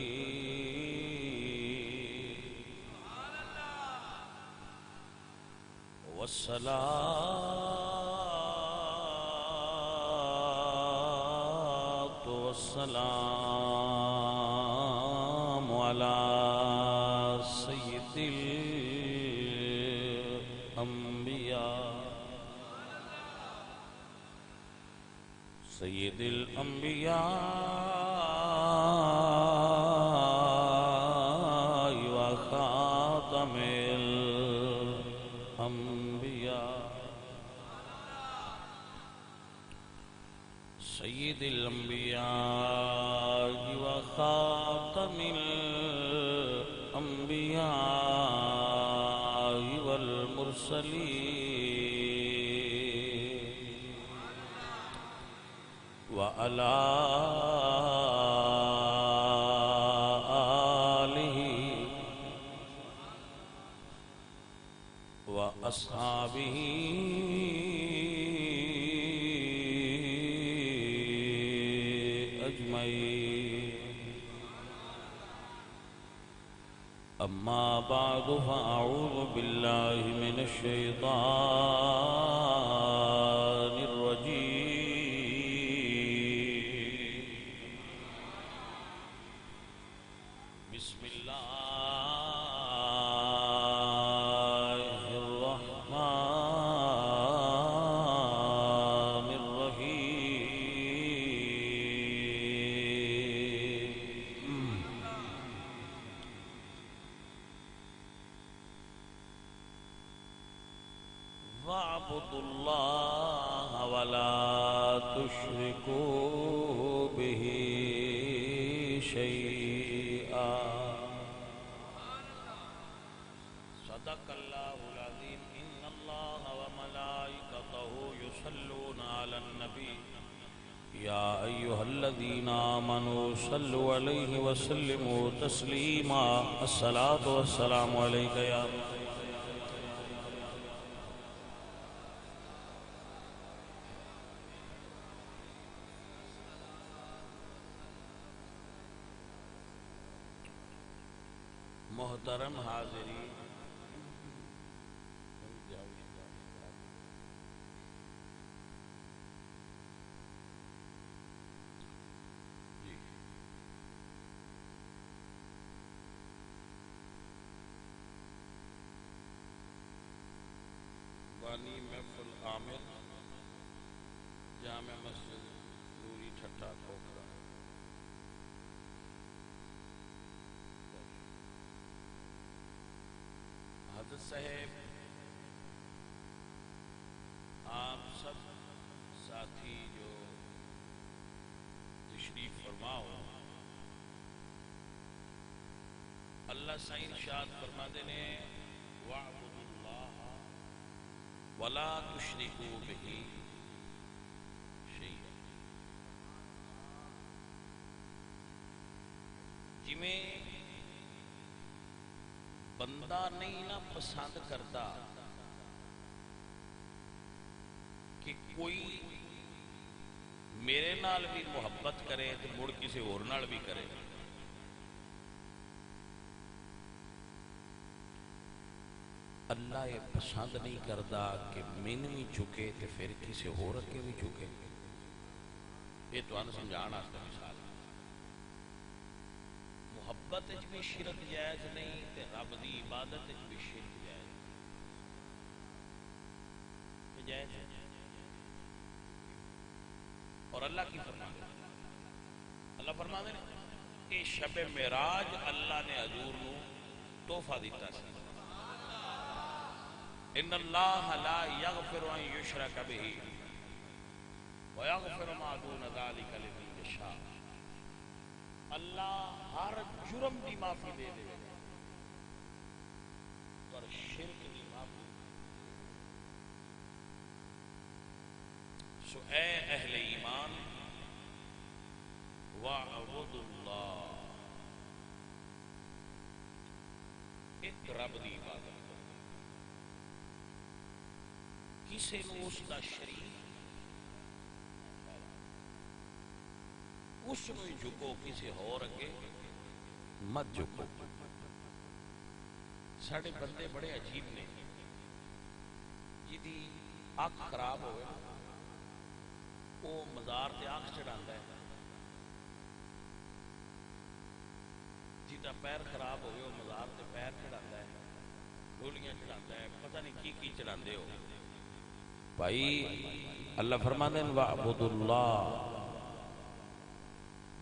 للمتقین والصلاة والسلام على سيد الأنبياء وخاتم الأنبياء سيد الأنبياء وخاتم الأنبياء والمرسلين وعلى آله وأصحابه أما بعد فأعوذ بالله من الشيطان الرجيم بسم الله الرحمن الرحيم واعبدوا الله ولا تشركوا به شيئا صدق الله العظيم إن الله وملائكته يصلون على النبي يا أيها الذين آمنوا صلوا عليه وسلموا تسليما الصلاة والسلام عليك يا محترم حاضرین، بانی محفل عامر جامع مسجد نوری ٹھٹا ٹھوکرا، حضرت صاحب، آپ سب ساتھی جو تشریف فرما ہو، اللہ سائیں ارشاد فرما دینے وَاعْبُدُوا اللَّهَ وَلَا تُشْرِكُوا بِهِ شَيْئًا۔ جمیں بندہ نہیں نہ پسند کرتا کہ کوئی میرے نال بھی محبت کرے تو مڑ کسی اور نال بھی کرے، اللہ یہ پسند نہیں کرتا کہ من بھی چکے تو پھر کسی اور اگے بھی چکے۔ یہ تو انہوں سمجھانا آستا مثال ہے۔ محبت بھی شرک جائز نہیں تے رب دی عبادت بھی شرک جائز جائز ہے۔ اور اللہ کی فرما دے، اللہ فرما دے کہ شب معراج اللہ نے حضور نو تحفہ دیتا سی، ان اللہ لا یغفر ان یشرک بہ ویغفر ما دون ذلک لمن یشاء۔ اللہ ہر جرم کی معافی دے دے پر شرک کی معافی۔ سو اے اہل ایمان، وَاعْبُدُوا اللَّهَ، ایک رب دی عبادت، کسی نو اس دا شریک اس نو ہی جھکو، کسی اور اگے مت جھکو۔ ساڑھے بندے بڑے عجیب نے، جدی آنکھ خراب ہوئے وہ مزار تے آنکھ چڑھاندا ہے، جدا پیر خراب ہوئے وہ مزار تے پیر چڑھاندا ہے، گولیاں چڑھاندا ہے، پتہ نہیں کی چڑھاندے ہو۔ بھائی اللہ فرماندے ہیں وَاعْبُدُوا اللَّهَ،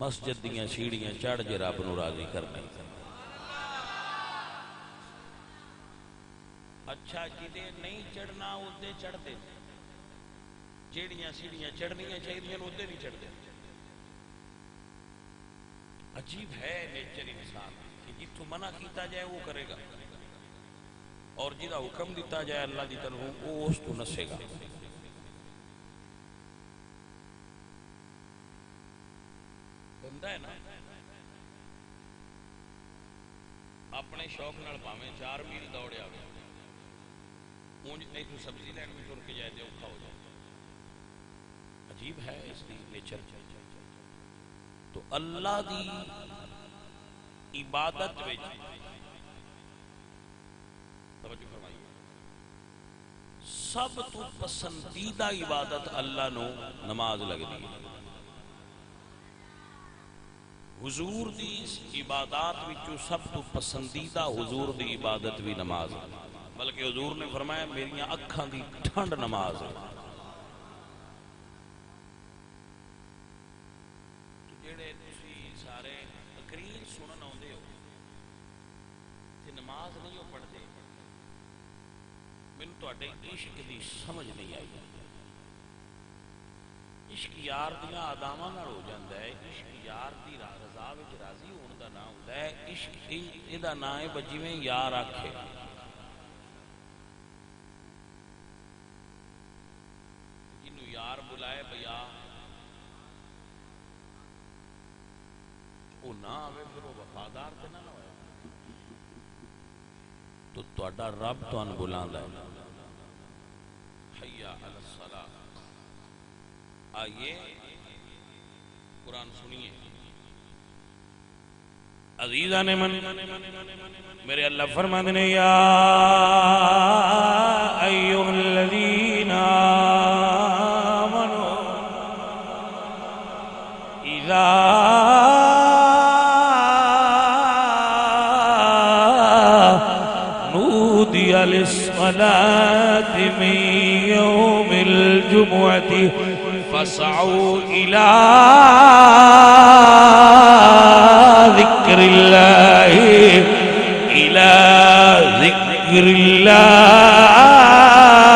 مسجد دیاں سیڑھیاں چڑھ جے رب نو راضی کرنے۔ اچھا جدے نہیں چڑھنا ادھے چڑھ دے، جیڑیاں سیڑھیاں چڑھنیاں چاہیے ادھے نہیں چڑھ دے۔ عجیب ہے نیچر انسان کہ جتوں منع کیتا جائے وہ کرے گا، اور جدا حکم دیتا جائے اللہ دی طرف وہ اس تو نسے گا۔ بندہ ہے نا اپنے شوق نال پاویں 4 میل دوڑیا ہو، اونج ایک سبزی لین میں ٹر کے جائے تے اوکھا ہو جائے۔ عجیب ہے اس کی نیچر۔ تو اللہ دی عبادت وچ توجہ فرمائیے، سب تو پسندیدہ عبادت اللہ نو نماز لگدی ہے۔ حضور دی عبادات وچوں سب تو پسندیدہ حضور دی عبادت بھی نماز ہے، بلکہ حضور نے فرمایا میریاں اکھاں دی ٹھنڈ نماز ہے۔ تو جڑے تسی سارے تقریر سنن آندے ہو تے نماز نہیں ہو پڑھتے، مینوں تواڈے عشق دی سمجھ نہیں آئی۔ عشق یار دیاں آداماں نال ہو جاندا ہے، عشق یار دی رضا وچ راضی ہون دا نام ہوندا ہے۔ عشق دا نام ہے جویں یار آکھے۔ جنوں یار بلائے بیا وہ نہ آوے پھر وہ وفادار تے نہ ہوئے تو تہاڈا رب تانوں بلاندا ہے حی علی الصلاۃ آئیے قرآن سنیے عزیزان من میرے اللہ فرماتے ہیں یا ایھا الذین آمنوا اذا نودی للصلاة من يوم الجمعة فاسعوا إلى ذكر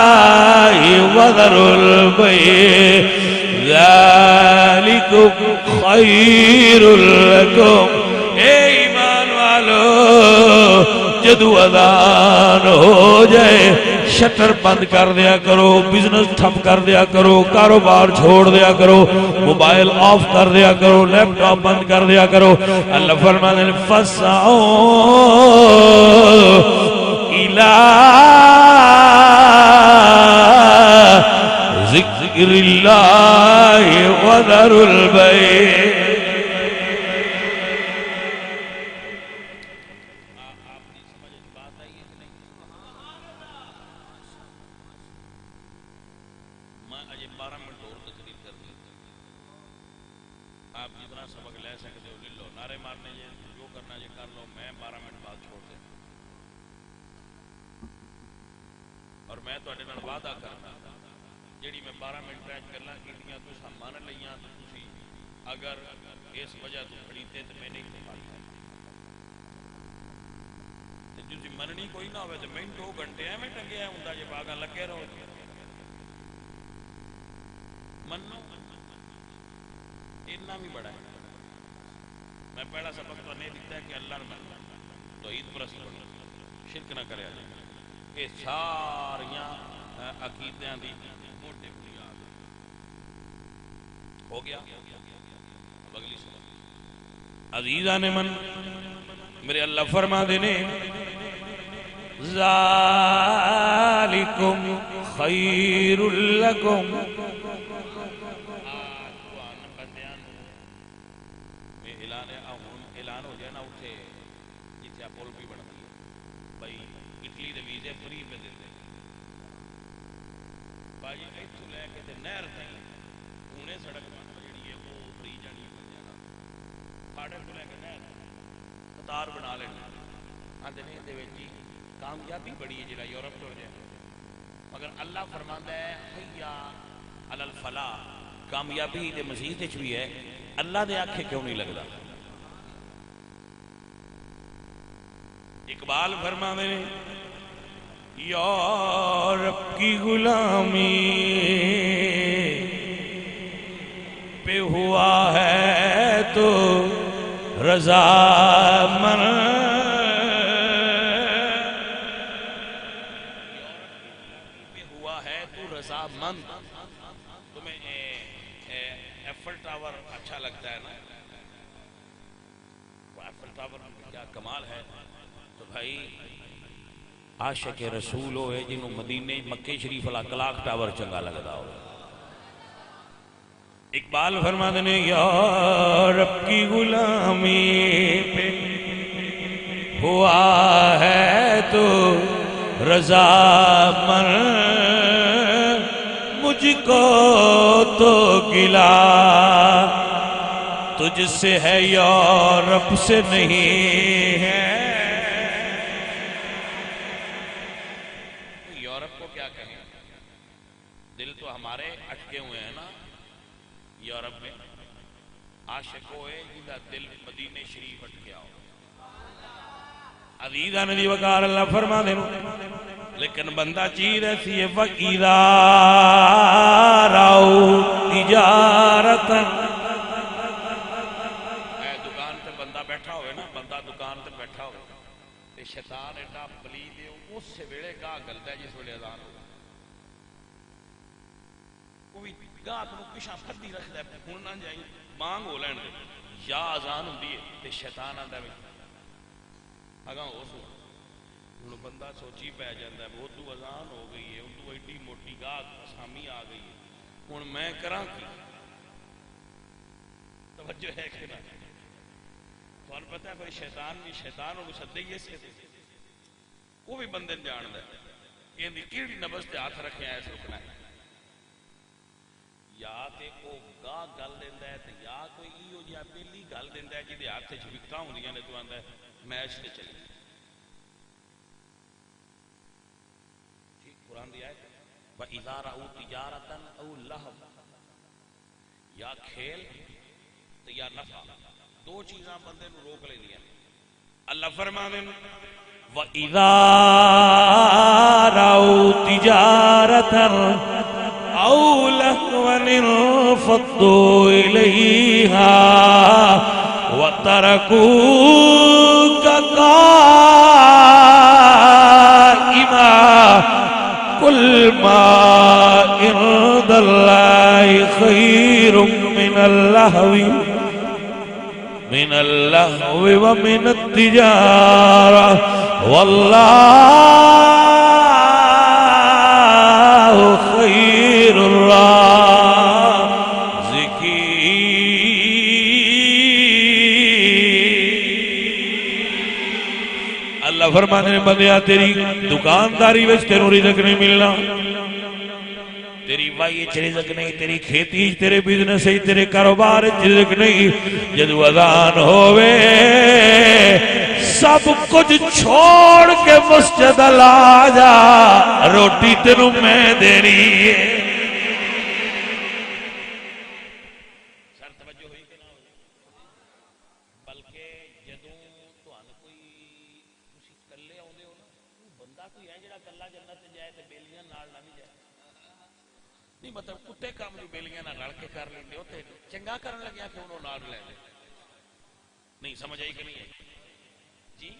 الله وذروا البيع ذلكم خير لكم اے ایمان والو جدو اذان ہو جائے شٹر بند کر دیا کرو بزنس ٹھپ کر دیا کرو کاروبار چھوڑ دیا کرو موبائل آف کر دیا کرو لیپ ٹاپ بند کر دیا کرو اللہ فرماتے ہیں فسعوا الى ذکر اللہ وذروا البیع عزیزان من میرے اللہ فرما دینے ذالکم خیر لکم اعلان ہو جائے نا اٹھے جتیا پول بھی بڑھتی ہے بھائی اٹلی دے ویزے فری پہ دیتے بھائی ایتھوں لے کے تے نہر تھی اونے سڑک جڑی ہے وہ فری جانی ساڑھے کو لے کے نہر قطار بنا لینا آندے نے دے وچ کامیابی بڑی ہے جڑا یورپ تو جائے مگر اللہ فرماندا ہے حیا علی الفلاح کامیابی دے مزید وچ بھی ہے اللہ دے آنکھیں کیوں نہیں لگدا اقبال فرماتے ہیں یورپ کی غلامی پہ ہوا ہے تو رضا من پہ ہوا ہے تو رضا مند تمہیں ایفل ٹاور اچھا لگتا ہے نا ایفل ٹاور کیا کمال ہے تو بھائی عاشق رسول ہوئے جنہوں مدینے مکہ شریف والا کلاک ٹاور چنگا لگتا ہو اقبال فرماتے ہیں یورپ کی غلامی پہ ہوا ہے تو رضا من مجھ کو تو گلا تجھ سے ہے یورپ سے نہیں ہے یورپ کو کیا کہیں دل تو ہمارے اٹکے ہوئے ہیں نا یورپ میں عاشق ہوئے جنہا دل مدینہ شریف اٹکیا ہو عزیزہ ندی وقار اللہ فرما دینا لیکن بندہ چیز ایسی ہے وَإِذَا رَأَوْا تِجَارَةً دکان تے بندہ بیٹھا ہوئے نا بندہ دکان تے بیٹھا ہوئے تے شیطان ایڈا پلید ہے اس سے ویڑے گاہ گلتا ہے جس ویڑے اذان ہو کوئی گاہ تو پشا پھردی رکھ دے پھول نہ جائیں مانگ ہو لین دے یا اذان ہوندی ہے تے شیطان آندا ہے اگاں ہو سو ہن بندہ سوچی پی جاندا ہے وہ تو اذان ہو گئی ہے تو ایڈی موٹی گاہ اسامی آ گئی ہے ہن میں کراں کی توجہ ہے کہ نہ تھانوں پتہ ہے کوئی شیطان نہیں شیطان انہوں سدے ہی اسے وہ بھی بندے جاندا ہے یہ کیڑی نبض تے ہاتھ رکھے ایس رکنا ہے یا تے کو گاہ گل دیندا ہے تے یا کوئی ایو جہا پہلی گل دیندا ہے جہدے ہاتھ وچ وکٹاں ہوندیاں نے تو آندا ہے میچ تے چلی ٹھیک قرآن دی آیت وَإِذَا رَأَوْا تِجَارَةً أَوْ لَهْوًا یا کھیل تے یا نفع دو چیزاں بندے نو روک لیندیاں اللہ فرماندے وَإِذَا رَأَوْا تِجَارَةً أَوْ لَهْوًا انفَضُّوا إِلَيْهَا وَتَرَكُوكَ قَائِمًا قُلْ مَا عِندَ اللَّهِ خَيْرٌ مِّنَ اللَّهْوِ وَمِنَ التِّجَارَةِ وَاللَّهُ خَيْرُ الرَّازِقِينَ اللہ فرمانے نے بندیا تیری دکانداری وچ تینوں رزق نہیں ملنا تیری وائی رزق نہیں تیری کھیتی تیرے بزنس تیرے کاروبار رزق نہیں جدو اذان ہوئے سب کچھ چھوڑ کے مسجد لا جا روٹی تینوں میں دینی ہے سر توجہ ہوئی کہ نہ ہوئی بلکہ جدوں تہانوں کوئی تسی کلے آوندے ہو نا بندہ کوئی ہے جڑا کلا جنت جائے تے بیلیاں نال نہ نہیں جائے نہیں مطلب کتے کام جو بیلیاں نہ رل کے کر لیندے ہو تے چنگا کرن لگیا کہ انہوں نال لے لے نہیں سمجھ آئی کہ نہیں ہے جی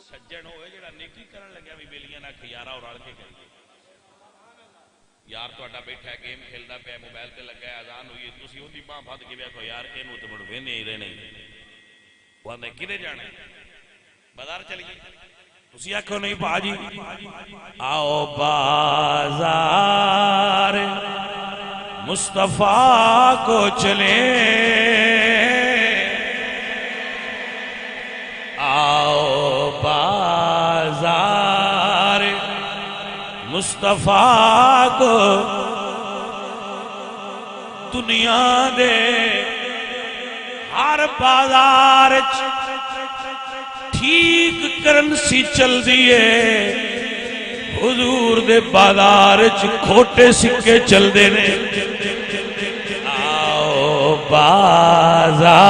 سجن ہوئے جڑا نیکی کرن لگیا بھی بیلیاں نہ کھیارا اور رل کے کریے یار تہاڈا بیٹھا ہے گیم کھیلدا پیا موبائل تے لگا ہے اذان ہوئی ہے تسی اودی باں پھد کے ویکھو یار اینوں تے مڑ ویندے ہی رہنے وہ آندے کدے جانا ہے بازار چلیے تسی آکھو نہیں باجی آؤ بازار مصطفیٰ کو چلیں آؤ بازار مصطفیٰ کو دنیا دے ہر بازار ٹھیک کرنسی چل دیئے حضور دے بازار کھوٹے سکے چل دینے آؤ بازار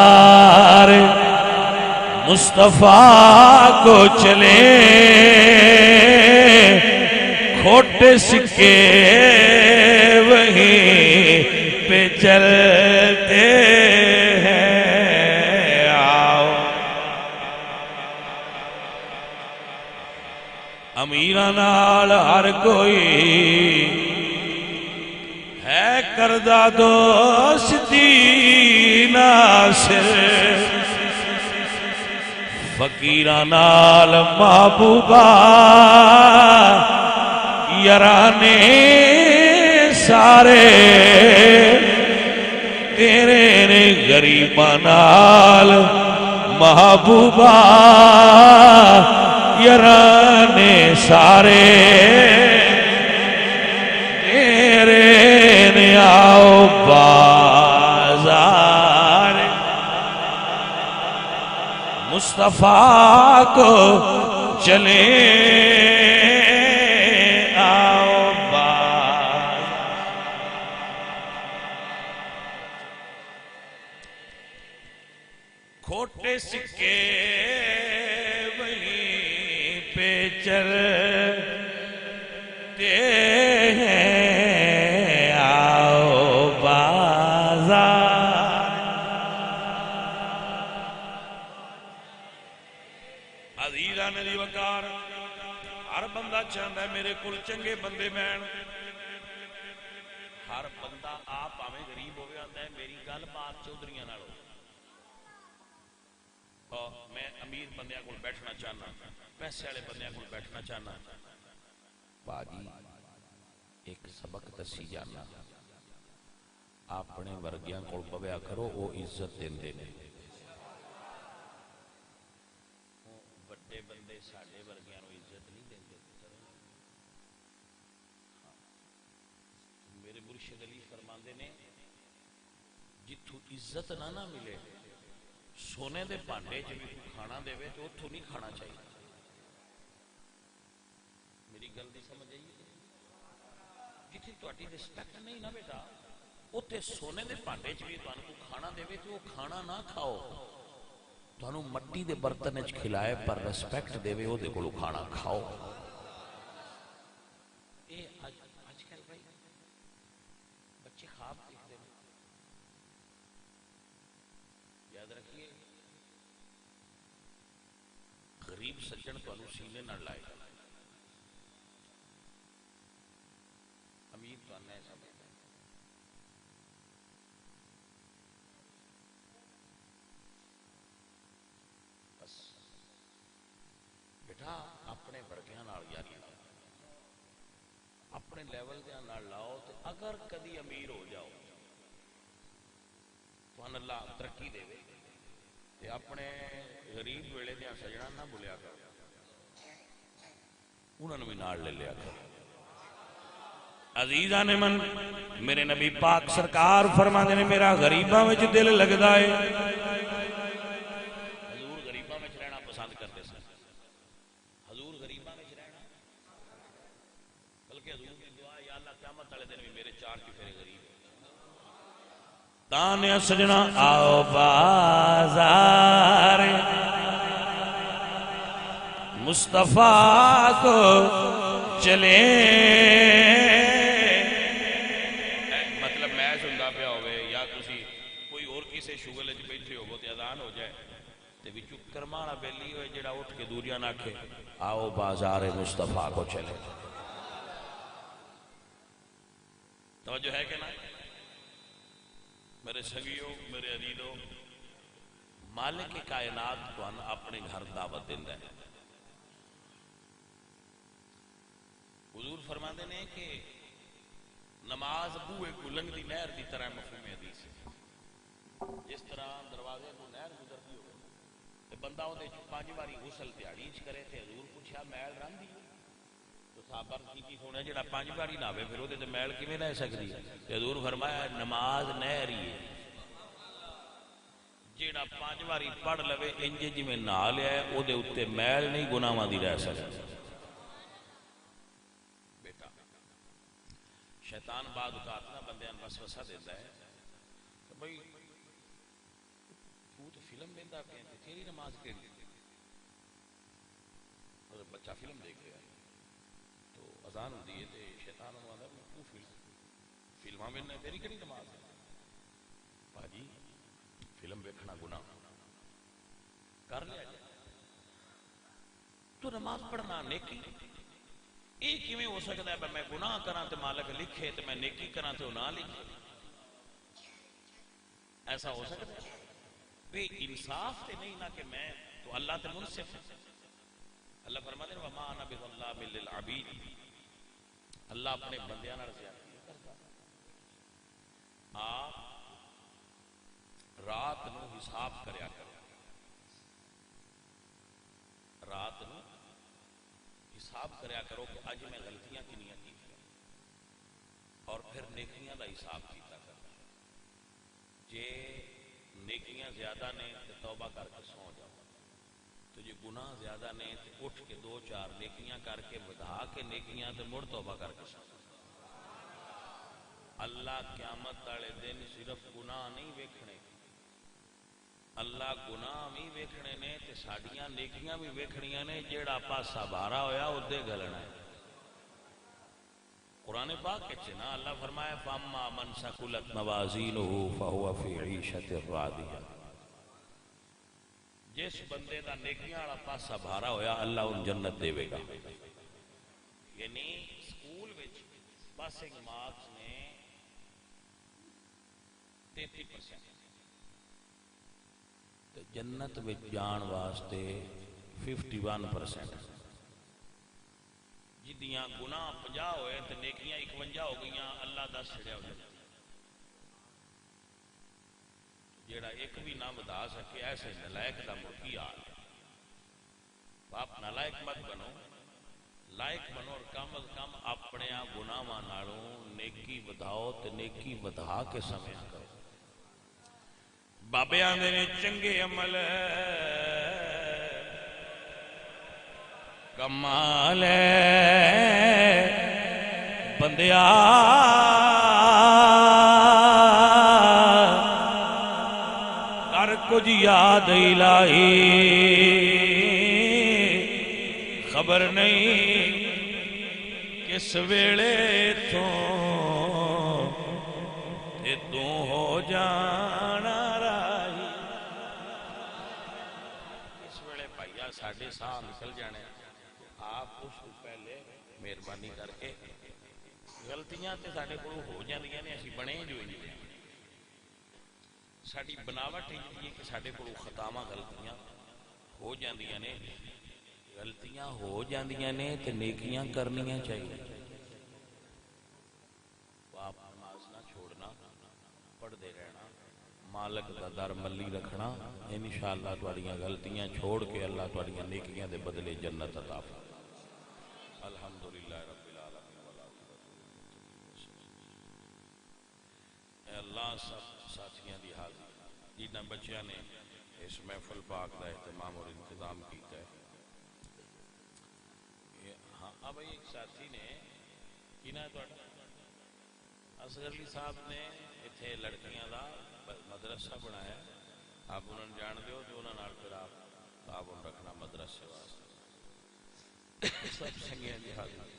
مصطفیٰ کو چلیں کھوٹے سکے وہیں پہ چلتے ہیں آؤ امیران نال ہر کوئی ہے کردہ دوستی ناصر فقیران نال محبوبہ یارانے سارے تیرے نے غریباں نال محبوبہ یارانے سارے تیرے نے آؤ بازار مصطفیٰ کو چلیں آؤ بازار کھوٹے سکے وہیں پہ چلتے ہیں آؤ بازار عزیزان دی وقار ہر بندہ چاہتا ہے میرے کل چنگے بندے بہن ہر بندہ آپ آویں غریب ہوئے آتا ہے میری گل بات چودھریاں نال ہو میں امیر بندیاں کو بیٹھنا چاہنا، پیسے والے بندیاں کو بیٹھنا چاہنا، باجی ایک سبق دسی جانا، اپنے ورگیاں کو بویا کرو، وہ عزت دیندے نے۔ بڑے بندے ساڈے ورگیاں نو عزت نہیں دیندے۔ میرے مرشد علی فرماندے نے جتھوں عزت نہ ملے، سونے دے بھانڈے چ بھی کوئی کھانا دے تو اتوں نہیں کھانا چاہیے۔ میری گل نہیں سمجھ آئی؟ جتھے تہاڈی رسپیکٹ نہیں نا بیٹا، اتنے سونے دے بھانڈے چ بھی تمہیں کوئی کھانا دے تو وہ کھانا نہ کھاؤ، تمہیں مٹی دے برتن چ کھلائے پر رسپیکٹ دے وہ دے کولوں کھانا کھاؤ۔ اے اج کل بھائی بچے خواب دیکھتے ہیں، یاد رکھیے غریب سجن تمہیں سینے نہ لائے، امیر تو ایسا سمجھتا ہے۔ بس بیٹا اپنے ورگیاں نال یاری لاؤ، اپنے لیول دے نال لاؤ، تو اگر کدی امیر ہو جاؤ تو اللہ ترقی دے تے اپنے غریب ویلے دیا سجنا نہ بھولیا کرو، انہوں نے بھی نال لے لیا کرو۔ عزیزان من میرے نبی پاک سرکار فرماندے نے میرا غریباں وچ دل لگدا ہے۔ حضور غریباں وچ رہنا پسند کرتے سن، حضور غریباں وچ رہنا، بلکہ حضور کی دعا یا اللہ قیامت والے دن بھی میرے چار چفیرے غریب تانے سجنا آؤ بازار مصطفیٰ کو چلے، مطلب میچ ہوندا پیا ہوئے یا تسی کوئی اور کسی شغل وچ بیٹھے ہوو تے اذان ہو جائے تے وچوں کرما والا بیلی ہوئے جڑا اٹھ کے دوریاں نہ آکھے آؤ بازار مصطفیٰ کو چلے۔ توجہ ہے کہ نہ میرے سنگیو، میرے عزیزو؟ مالک کائنات کو اپنے گھر دعوت دیندا ہے۔ حضور فرماندے نے کہ نماز بوئے کو لنگدی نہر دی طرح مفہوم حدیث ہے، جس طرح دروازے کو نہر گزرتی ہو تے بندہ وہ 5 باری غسل دیہڑی چ کرے تے حضور پوچھا میل رہندی تو صحابہ کی سونے جڑا 5 باری ناوے پھر وہ تے میل کیویں رہ سکدی ہے؟ تے حضور فرمایا نماز نہر ہی ہے، جڑا 5 باری پڑھ لوے انج جویں نہا لیا ہے او دے اوتے میل نہیں گناہاں دی رہ سکتی۔ بیٹا شیطان بعد اوقات نہ بندیاں نوں وسوسہ دیندا ہے کہ بھئی تو فلم ویندا پیا تے تیری نماز کیڑی؟ اور بچہ فلم دیکھ رہا ہے تو اذان ہوندی ہے تے شیطان انہوں آندا تو فلماں ویندا تیری کیڑی نماز ہے؟ باجی فلم ویکھنا گناہ کر لیا جائے تو نماز پڑھنا نیکی، یہ کیویں ہو سکتا ہے میں گناہ کراں تے مالک لکھے تے میں نیکی کراں تے وہ نہ لکھے؟ ایسا ہو سکتا ہے؟ بے انصاف تے نہیں نہ کہ میں تو اللہ تے منصف ہے۔ اللہ فرماتے ہیں وَمَا أَنَا بِظَلَّامٍ لِّلْعَبِيدِ، اللہ اپنے بندیاں نال زیادتی نہیں کرتا۔ آپ رات نو حساب کریا کرو، رات نو حساب کریا کرو کہ اج میں غلطیاں کنیاں کی اور پھر نیکیاں دا حساب کیتا کرو۔ جے نیکیاں زیادہ نے تو توبہ کر کے سو جاؤ، تو جے گناہ زیادہ نے تو اٹھ کے 2-4 نیکیاں کر کے ودھا کے نیکیاں تو مڑ توبہ کر کے سو۔ اللہ قیامت والے دن صرف گناہ نہیں ویکھنے، اللہ گناہ بھی ویکھنے نے تے ساڈیاں نیکیاں بھی ویکھنیاں نے، جیڑا پاسا بارا ہویا اودے گلنا ہے۔ قرآن پاک کے چنا اللہ فرمایا فَأَمَّا مَنْ ثَقُلَتْ مَوَازِينُهُ فَهُوَ فِي عِيشَةٍ رَاضِيَةٍ، جس بندے دا نیکیاں والا پاسا بھارا ہویا اللہ ان جنت دے گا۔ یعنی سکول وچ پاسنگ مارکس نے 33%، تے تے جنت وچ جان واسطے 51%، جدیاں گناہ 50 ہوئے تے نیکیاں 51 ہو گئیاں، اللہ 10 چھڑیا ہو جائے، جیڑا ایک بھی نہ بتا سکے ایسے نلائق دا مرکی حال ہے۔ آپ نالائق مت بنو، لائق بنو، اور کم از کم اپنے گناہاں نالوں نیکی وداؤ تے نیکی ودا کے سمجھ کرو۔ بابے آندے نے چنگے عمل کمال بندیا کر کچھ یاد الہی، خبر نہیں کس ویلے تو ہو جانا راہی، اس ویلے بھائیا ساڑھے ساہ نکل جانے، آپ اس کو پہلے مہربانی کر کے غلطیاں تے ساڑھے کو ہو جاندیاں نے، اسی بنے جو ہی ہیں، ساڑھی بناوٹ ہی ہے کہ ساڑھے کو خطاواں غلطیاں ہو جاندیاں نے، غلطیاں ہو جاندیاں نے تے نیکیاں کرنیاں چاہیے۔ آپ نماز نہ چھوڑنا، پڑھ دے رہنا، مالک دا در ملی رکھنا، انشاءاللہ تواڈیاں غلطیاں چھوڑ کے اللہ تواڈیاں نیکیاں دے بدلے جنت عطا فرمائے۔ الحمدللہ رب العالمین۔ اے اللہ سب ساتھیاں دی حاضری جنہاں بچیاں نے اس محفل پاک دا اہتمام اور انتظام کیتا ہے۔ ہاں اب ایک ساتھی نے کینا ہے تواڈا اصغر علی صاحب نے اتنے لڑکیاں دا مدرسہ بنایا، آپ انہوں نے جان دیو جو انہوں نے پھر آپ تعاون رکھنا مدرسے واسطے۔ سب سنگیاں دی حاضری